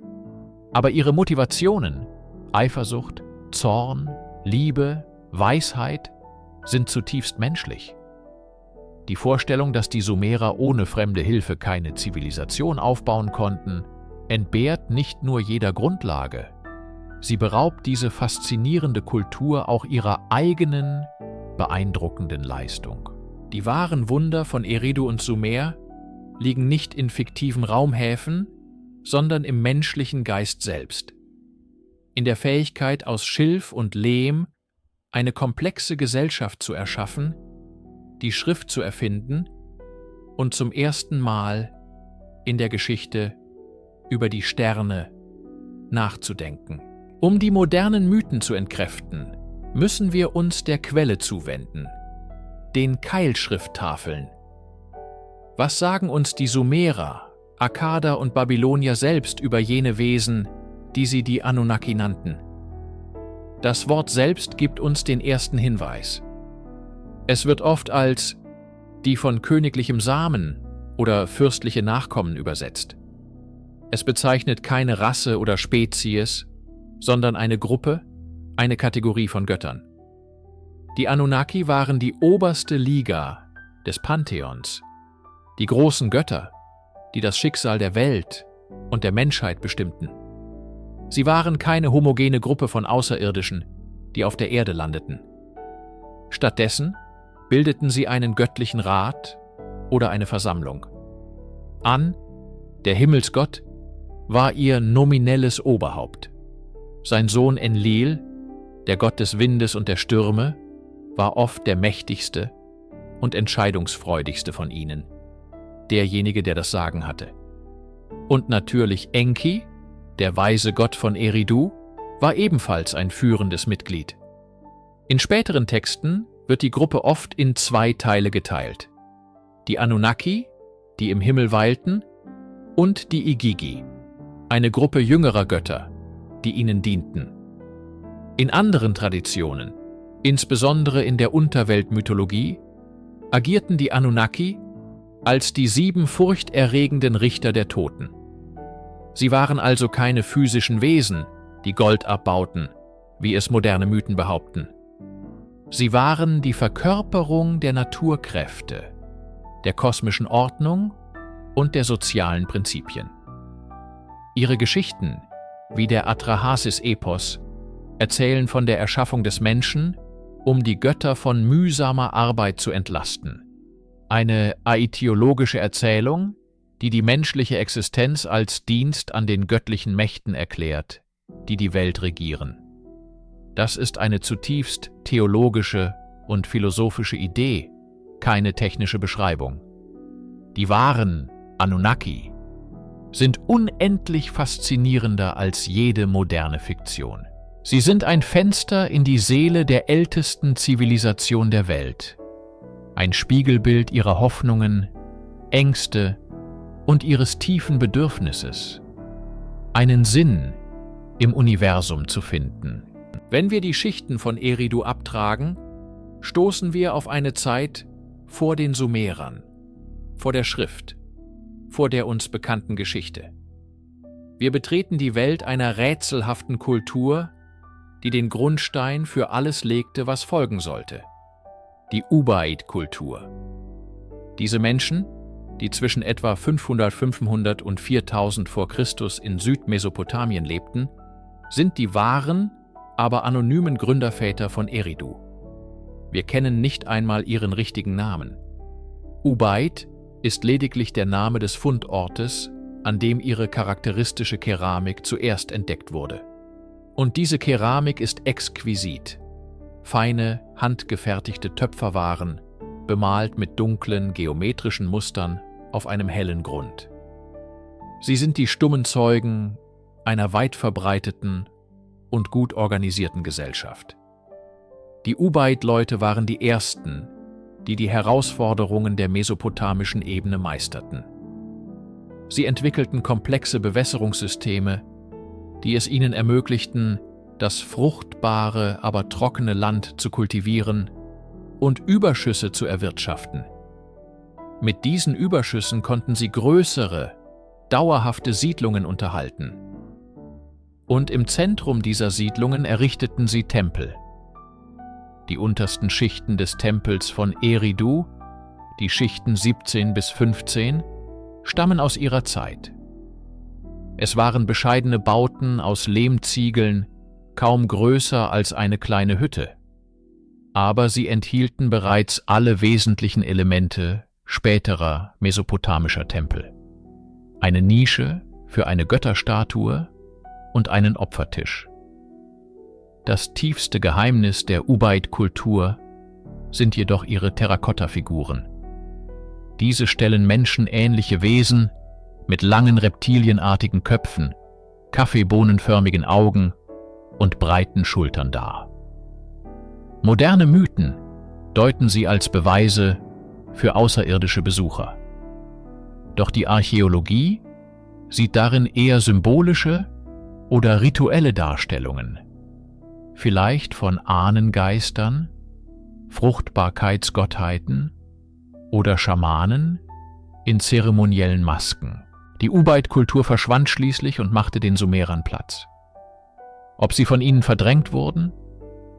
aber ihre Motivationen, Eifersucht, Zorn, Liebe, Weisheit, sind zutiefst menschlich. Die Vorstellung, dass die Sumerer ohne fremde Hilfe keine Zivilisation aufbauen konnten, entbehrt nicht nur jeder Grundlage, sie beraubt diese faszinierende Kultur auch ihrer eigenen, beeindruckenden Leistung. Die wahren Wunder von Eridu und Sumer liegen nicht in fiktiven Raumhäfen, sondern im menschlichen Geist selbst. In der Fähigkeit, aus Schilf und Lehm eine komplexe Gesellschaft zu erschaffen, die Schrift zu erfinden und zum ersten Mal in der Geschichte über die Sterne nachzudenken. Um die modernen Mythen zu entkräften, müssen wir uns der Quelle zuwenden, den Keilschrifttafeln. Was sagen uns die Sumerer, Akkader und Babylonier selbst über jene Wesen, die sie die Anunnaki nannten? Das Wort selbst gibt uns den ersten Hinweis. Es wird oft als die von königlichem Samen oder fürstliche Nachkommen übersetzt. Es bezeichnet keine Rasse oder Spezies, sondern eine Gruppe, eine Kategorie von Göttern. Die Anunnaki waren die oberste Liga des Pantheons, die großen Götter, die das Schicksal der Welt und der Menschheit bestimmten. Sie waren keine homogene Gruppe von Außerirdischen, die auf der Erde landeten. Stattdessen bildeten sie einen göttlichen Rat oder eine Versammlung. An, der Himmelsgott, war ihr nominelles Oberhaupt. Sein Sohn Enlil, der Gott des Windes und der Stürme, war oft der mächtigste und entscheidungsfreudigste von ihnen, derjenige, der das Sagen hatte. Und natürlich Enki, der weise Gott von Eridu, war ebenfalls ein führendes Mitglied. In späteren Texten wird die Gruppe oft in zwei Teile geteilt: die Anunnaki, die im Himmel weilten, und die Igigi, eine Gruppe jüngerer Götter, die ihnen dienten. In anderen Traditionen, insbesondere in der Unterweltmythologie, agierten die Anunnaki als die 7 furchterregenden Richter der Toten. Sie waren also keine physischen Wesen, die Gold abbauten, wie es moderne Mythen behaupten. Sie waren die Verkörperung der Naturkräfte, der kosmischen Ordnung und der sozialen Prinzipien. Ihre Geschichten, wie der Atrahasis-Epos, erzählen von der Erschaffung des Menschen, um die Götter von mühsamer Arbeit zu entlasten. Eine aitiologische Erzählung, die die menschliche Existenz als Dienst an den göttlichen Mächten erklärt, die die Welt regieren. Das ist eine zutiefst theologische und philosophische Idee, keine technische Beschreibung. Die wahren Anunnaki sind unendlich faszinierender als jede moderne Fiktion. Sie sind ein Fenster in die Seele der ältesten Zivilisation der Welt, ein Spiegelbild ihrer Hoffnungen, Ängste und ihres tiefen Bedürfnisses, einen Sinn im Universum zu finden. Wenn wir die Schichten von Eridu abtragen, stoßen wir auf eine Zeit vor den Sumerern, vor der Schrift, vor der uns bekannten Geschichte. Wir betreten die Welt einer rätselhaften Kultur, die den Grundstein für alles legte, was folgen sollte: die Ubaid-Kultur. Diese Menschen, die zwischen etwa 500 und 4000 vor Christus in Südmesopotamien lebten, sind die wahren, aber anonymen Gründerväter von Eridu. Wir kennen nicht einmal ihren richtigen Namen. Ubaid ist lediglich der Name des Fundortes, an dem ihre charakteristische Keramik zuerst entdeckt wurde. Und diese Keramik ist exquisit. Feine, handgefertigte Töpferwaren, bemalt mit dunklen, geometrischen Mustern auf einem hellen Grund. Sie sind die stummen Zeugen einer weit verbreiteten und gut organisierten Gesellschaft. Die Ubaid-Leute waren die ersten, die die Herausforderungen der mesopotamischen Ebene meisterten. Sie entwickelten komplexe Bewässerungssysteme, die es ihnen ermöglichten, das fruchtbare, aber trockene Land zu kultivieren und Überschüsse zu erwirtschaften. Mit diesen Überschüssen konnten sie größere, dauerhafte Siedlungen unterhalten. Und im Zentrum dieser Siedlungen errichteten sie Tempel. Die untersten Schichten des Tempels von Eridu, die Schichten 17 bis 15, stammen aus ihrer Zeit. Es waren bescheidene Bauten aus Lehmziegeln, kaum größer als eine kleine Hütte. Aber sie enthielten bereits alle wesentlichen Elemente späterer mesopotamischer Tempel. Eine Nische für eine Götterstatue und einen Opfertisch. Das tiefste Geheimnis der Ubaid-Kultur sind jedoch ihre Terrakotta-Figuren. Diese stellen menschenähnliche Wesen mit langen reptilienartigen Köpfen, kaffeebohnenförmigen Augen und breiten Schultern dar. Moderne Mythen deuten sie als Beweise für außerirdische Besucher. Doch die Archäologie sieht darin eher symbolische oder rituelle Darstellungen, vielleicht von Ahnengeistern, Fruchtbarkeitsgottheiten oder Schamanen in zeremoniellen Masken. Die Ubaid-Kultur verschwand schließlich und machte den Sumerern Platz. Ob sie von ihnen verdrängt wurden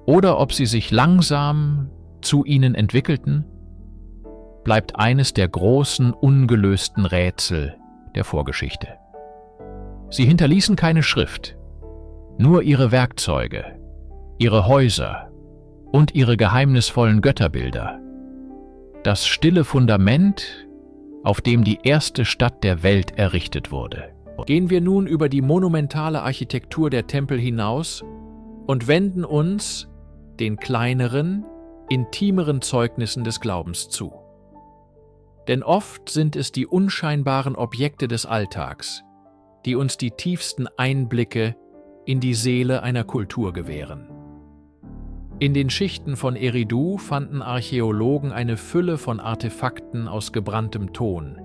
oder ob sie sich langsam zu ihnen entwickelten, bleibt eines der großen, ungelösten Rätsel der Vorgeschichte. Sie hinterließen keine Schrift, nur ihre Werkzeuge, ihre Häuser und ihre geheimnisvollen Götterbilder. Das stille Fundament, auf dem die erste Stadt der Welt errichtet wurde. Gehen wir nun über die monumentale Architektur der Tempel hinaus und wenden uns den kleineren, intimeren Zeugnissen des Glaubens zu. Denn oft sind es die unscheinbaren Objekte des Alltags, die uns die tiefsten Einblicke in die Seele einer Kultur gewähren. In den Schichten von Eridu fanden Archäologen eine Fülle von Artefakten aus gebranntem Ton,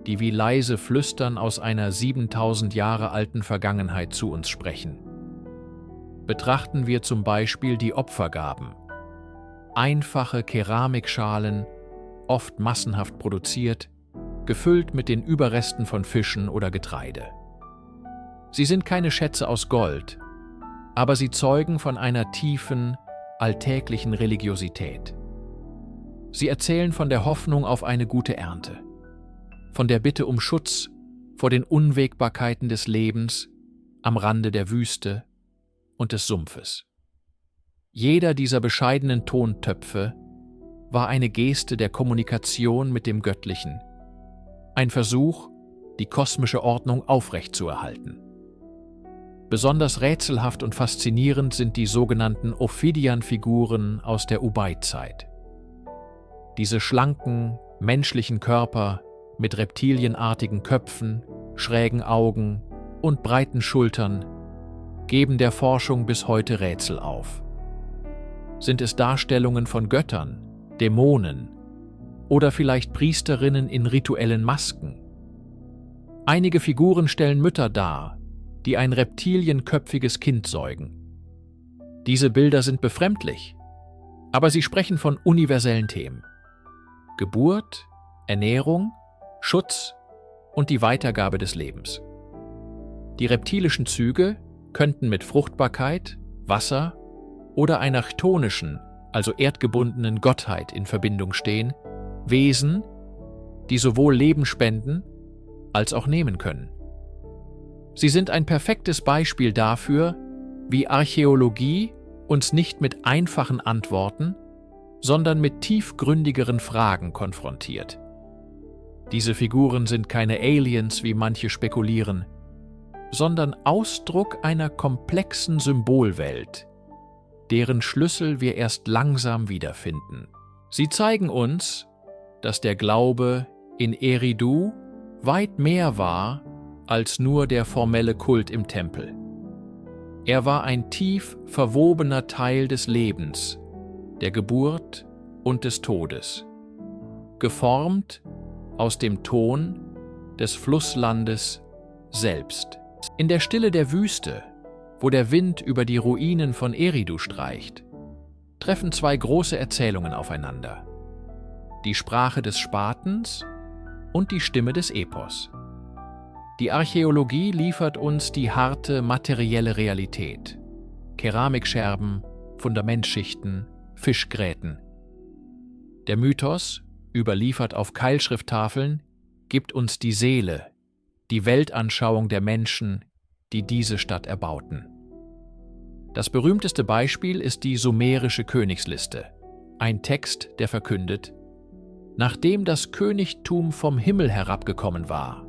die wie leise Flüstern aus einer 7000 Jahre alten Vergangenheit zu uns sprechen. Betrachten wir zum Beispiel die Opfergaben. Einfache Keramikschalen, oft massenhaft produziert, gefüllt mit den Überresten von Fischen oder Getreide. Sie sind keine Schätze aus Gold, aber sie zeugen von einer tiefen, alltäglichen Religiosität. Sie erzählen von der Hoffnung auf eine gute Ernte, von der Bitte um Schutz vor den Unwägbarkeiten des Lebens am Rande der Wüste und des Sumpfes. Jeder dieser bescheidenen Tontöpfe war eine Geste der Kommunikation mit dem Göttlichen, ein Versuch, die kosmische Ordnung aufrechtzuerhalten. Besonders rätselhaft und faszinierend sind die sogenannten Ophidian-Figuren aus der Ubaid-Zeit. Diese schlanken, menschlichen Körper mit reptilienartigen Köpfen, schrägen Augen und breiten Schultern geben der Forschung bis heute Rätsel auf. Sind es Darstellungen von Göttern, Dämonen oder vielleicht Priesterinnen in rituellen Masken? Einige Figuren stellen Mütter dar, die ein reptilienköpfiges Kind säugen. Diese Bilder sind befremdlich, aber sie sprechen von universellen Themen: Geburt, Ernährung, Schutz und die Weitergabe des Lebens. Die reptilischen Züge könnten mit Fruchtbarkeit, Wasser oder einer chtonischen, also erdgebundenen Gottheit in Verbindung stehen, Wesen, die sowohl Leben spenden als auch nehmen können. Sie sind ein perfektes Beispiel dafür, wie Archäologie uns nicht mit einfachen Antworten, sondern mit tiefgründigeren Fragen konfrontiert. Diese Figuren sind keine Aliens, wie manche spekulieren, sondern Ausdruck einer komplexen Symbolwelt, deren Schlüssel wir erst langsam wiederfinden. Sie zeigen uns, dass der Glaube in Eridu weit mehr war als nur der formelle Kult im Tempel. Er war ein tief verwobener Teil des Lebens, der Geburt und des Todes, geformt aus dem Ton des Flusslandes selbst. In der Stille der Wüste, wo der Wind über die Ruinen von Eridu streicht, treffen zwei große Erzählungen aufeinander: die Sprache des Spatens und die Stimme des Epos. Die Archäologie liefert uns die harte materielle Realität: Keramikscherben, Fundamentschichten, Fischgräten. Der Mythos, überliefert auf Keilschrifttafeln, gibt uns die Seele, die Weltanschauung der Menschen, die diese Stadt erbauten. Das berühmteste Beispiel ist die sumerische Königsliste, ein Text, der verkündet: Nachdem das Königtum vom Himmel herabgekommen war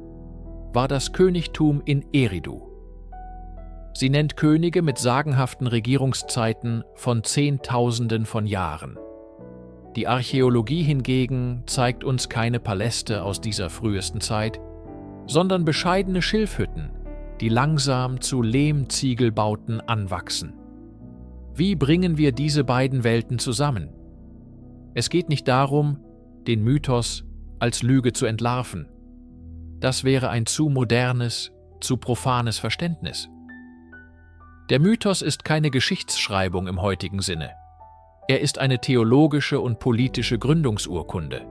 das Königtum in Eridu. Sie nennt Könige mit sagenhaften Regierungszeiten von Zehntausenden von Jahren. Die Archäologie hingegen zeigt uns keine Paläste aus dieser frühesten Zeit, sondern bescheidene Schilfhütten, die langsam zu Lehmziegelbauten anwachsen. Wie bringen wir diese beiden Welten zusammen? Es geht nicht darum, den Mythos als Lüge zu entlarven. Das wäre ein zu modernes, zu profanes Verständnis. Der Mythos ist keine Geschichtsschreibung im heutigen Sinne. Er ist eine theologische und politische Gründungsurkunde.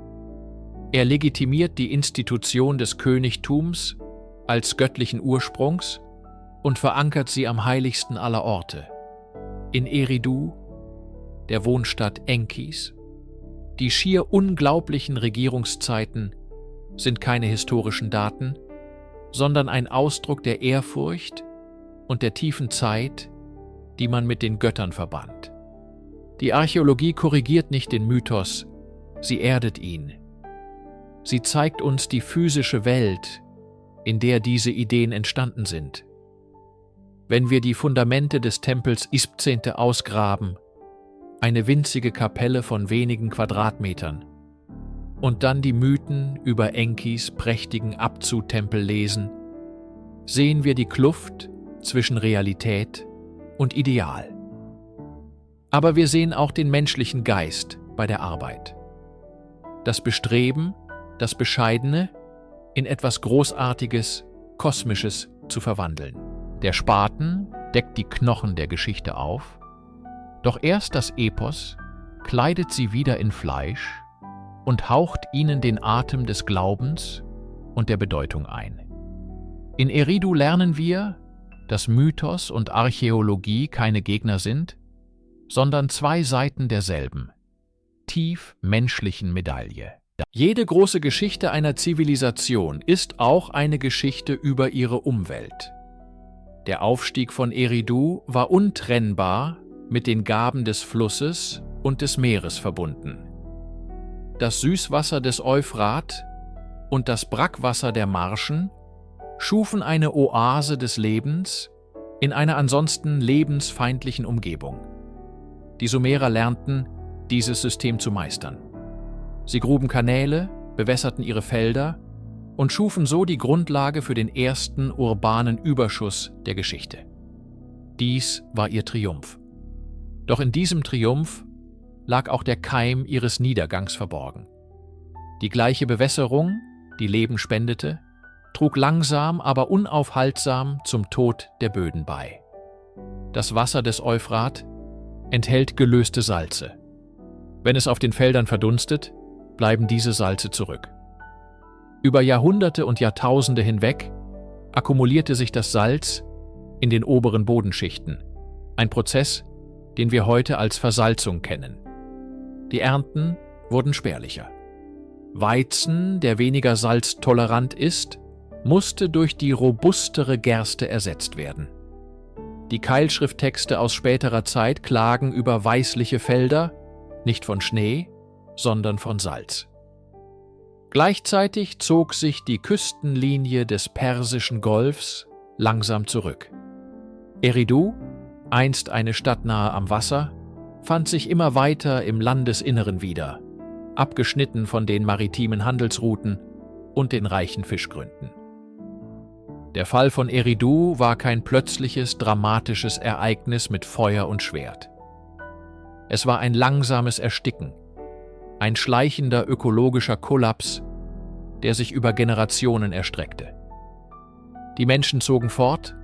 Er legitimiert die Institution des Königtums als göttlichen Ursprungs und verankert sie am heiligsten aller Orte, in Eridu, der Wohnstadt Enkis. Die schier unglaublichen Regierungszeiten sind keine historischen Daten, sondern ein Ausdruck der Ehrfurcht und der tiefen Zeit, die man mit den Göttern verband. Die Archäologie korrigiert nicht den Mythos, sie erdet ihn. Sie zeigt uns die physische Welt, in der diese Ideen entstanden sind. Wenn wir die Fundamente des Tempels Ispzente ausgraben, eine winzige Kapelle von wenigen Quadratmetern, und dann die Mythen über Enkis prächtigen Abzu-Tempel lesen, sehen wir die Kluft zwischen Realität und Ideal. Aber wir sehen auch den menschlichen Geist bei der Arbeit. Das Bestreben, das Bescheidene in etwas Großartiges, Kosmisches zu verwandeln. Der Spaten deckt die Knochen der Geschichte auf, doch erst das Epos kleidet sie wieder in Fleisch und haucht ihnen den Atem des Glaubens und der Bedeutung ein. In Eridu lernen wir, dass Mythos und Archäologie keine Gegner sind, sondern zwei Seiten derselben, tief menschlichen Medaille. Jede große Geschichte einer Zivilisation ist auch eine Geschichte über ihre Umwelt. Der Aufstieg von Eridu war untrennbar mit den Gaben des Flusses und des Meeres verbunden. Das Süßwasser des Euphrat und das Brackwasser der Marschen schufen eine Oase des Lebens in einer ansonsten lebensfeindlichen Umgebung. Die Sumerer lernten, dieses System zu meistern. Sie gruben Kanäle, bewässerten ihre Felder und schufen so die Grundlage für den ersten urbanen Überschuss der Geschichte. Dies war ihr Triumph. Doch in diesem Triumph lag auch der Keim ihres Niedergangs verborgen. Die gleiche Bewässerung, die Leben spendete, trug langsam, aber unaufhaltsam zum Tod der Böden bei. Das Wasser des Euphrat enthält gelöste Salze. Wenn es auf den Feldern verdunstet, bleiben diese Salze zurück. Über Jahrhunderte und Jahrtausende hinweg akkumulierte sich das Salz in den oberen Bodenschichten, ein Prozess, den wir heute als Versalzung kennen. Die Ernten wurden spärlicher. Weizen, der weniger salztolerant ist, musste durch die robustere Gerste ersetzt werden. Die Keilschrifttexte aus späterer Zeit klagen über weißliche Felder, nicht von Schnee, sondern von Salz. Gleichzeitig zog sich die Küstenlinie des Persischen Golfs langsam zurück. Eridu, einst eine Stadt nahe am Wasser, fand sich immer weiter im Landesinneren wieder, abgeschnitten von den maritimen Handelsrouten und den reichen Fischgründen. Der Fall von Eridu war kein plötzliches, dramatisches Ereignis mit Feuer und Schwert. Es war ein langsames Ersticken, ein schleichender ökologischer Kollaps, der sich über Generationen erstreckte. Die Menschen zogen fort,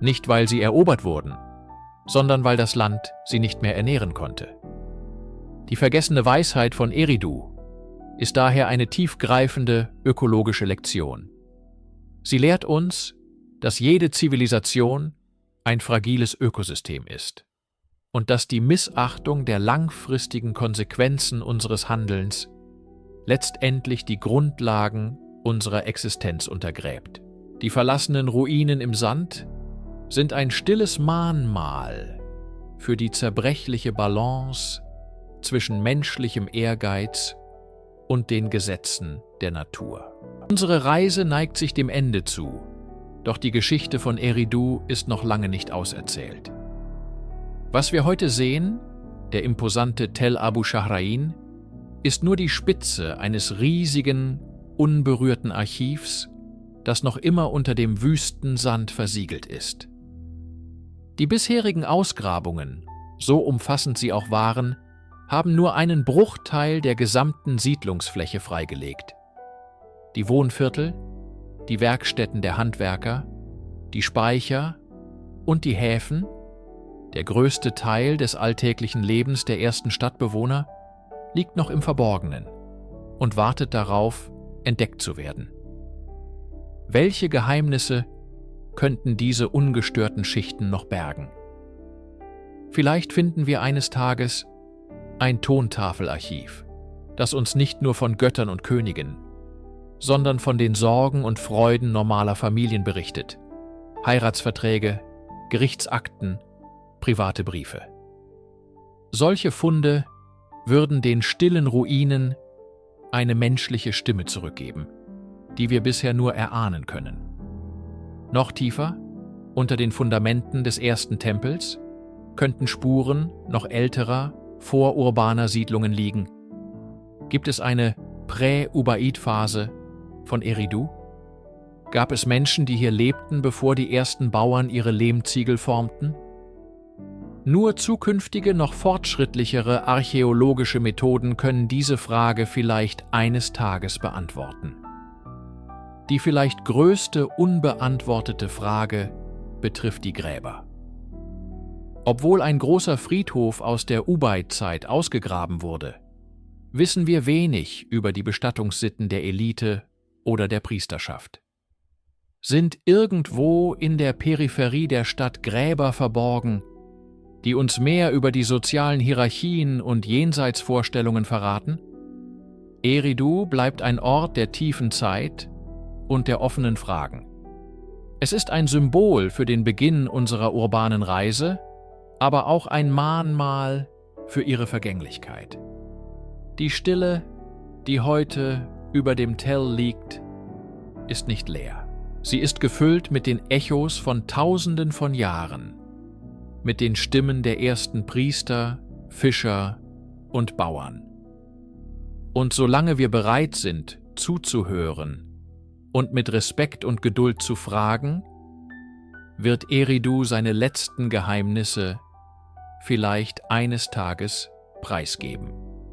nicht weil sie erobert wurden, sondern weil das Land sie nicht mehr ernähren konnte. Die vergessene Weisheit von Eridu ist daher eine tiefgreifende ökologische Lektion. Sie lehrt uns, dass jede Zivilisation ein fragiles Ökosystem ist und dass die Missachtung der langfristigen Konsequenzen unseres Handelns letztendlich die Grundlagen unserer Existenz untergräbt. Die verlassenen Ruinen im Sand sind ein stilles Mahnmal für die zerbrechliche Balance zwischen menschlichem Ehrgeiz und den Gesetzen der Natur. Unsere Reise neigt sich dem Ende zu, doch die Geschichte von Eridu ist noch lange nicht auserzählt. Was wir heute sehen, der imposante Tell Abu Shahrain, ist nur die Spitze eines riesigen, unberührten Archivs, das noch immer unter dem Wüstensand versiegelt ist. Die bisherigen Ausgrabungen, so umfassend sie auch waren, haben nur einen Bruchteil der gesamten Siedlungsfläche freigelegt. Die Wohnviertel, die Werkstätten der Handwerker, die Speicher und die Häfen, der größte Teil des alltäglichen Lebens der ersten Stadtbewohner, liegt noch im Verborgenen und wartet darauf, entdeckt zu werden. Welche Geheimnisse könnten diese ungestörten Schichten noch bergen? Vielleicht finden wir eines Tages ein Tontafelarchiv, das uns nicht nur von Göttern und Königen, sondern von den Sorgen und Freuden normaler Familien berichtet. Heiratsverträge, Gerichtsakten, private Briefe. Solche Funde würden den stillen Ruinen eine menschliche Stimme zurückgeben, die wir bisher nur erahnen können. Noch tiefer, unter den Fundamenten des ersten Tempels, könnten Spuren noch älterer, vorurbaner Siedlungen liegen. Gibt es eine Prä-Ubaid-Phase von Eridu? Gab es Menschen, die hier lebten, bevor die ersten Bauern ihre Lehmziegel formten? Nur zukünftige, noch fortschrittlichere archäologische Methoden können diese Frage vielleicht eines Tages beantworten. Die vielleicht größte unbeantwortete Frage betrifft die Gräber. Obwohl ein großer Friedhof aus der Ubaid-Zeit ausgegraben wurde, wissen wir wenig über die Bestattungssitten der Elite oder der Priesterschaft. Sind irgendwo in der Peripherie der Stadt Gräber verborgen, die uns mehr über die sozialen Hierarchien und Jenseitsvorstellungen verraten? Eridu bleibt ein Ort der tiefen Zeit und der offenen Fragen. Es ist ein Symbol für den Beginn unserer urbanen Reise, aber auch ein Mahnmal für ihre Vergänglichkeit. Die Stille, die heute über dem Tell liegt, ist nicht leer. Sie ist gefüllt mit den Echos von Tausenden von Jahren, mit den Stimmen der ersten Priester, Fischer und Bauern. Und solange wir bereit sind, zuzuhören und mit Respekt und Geduld zu fragen, wird Eridu seine letzten Geheimnisse vielleicht eines Tages preisgeben.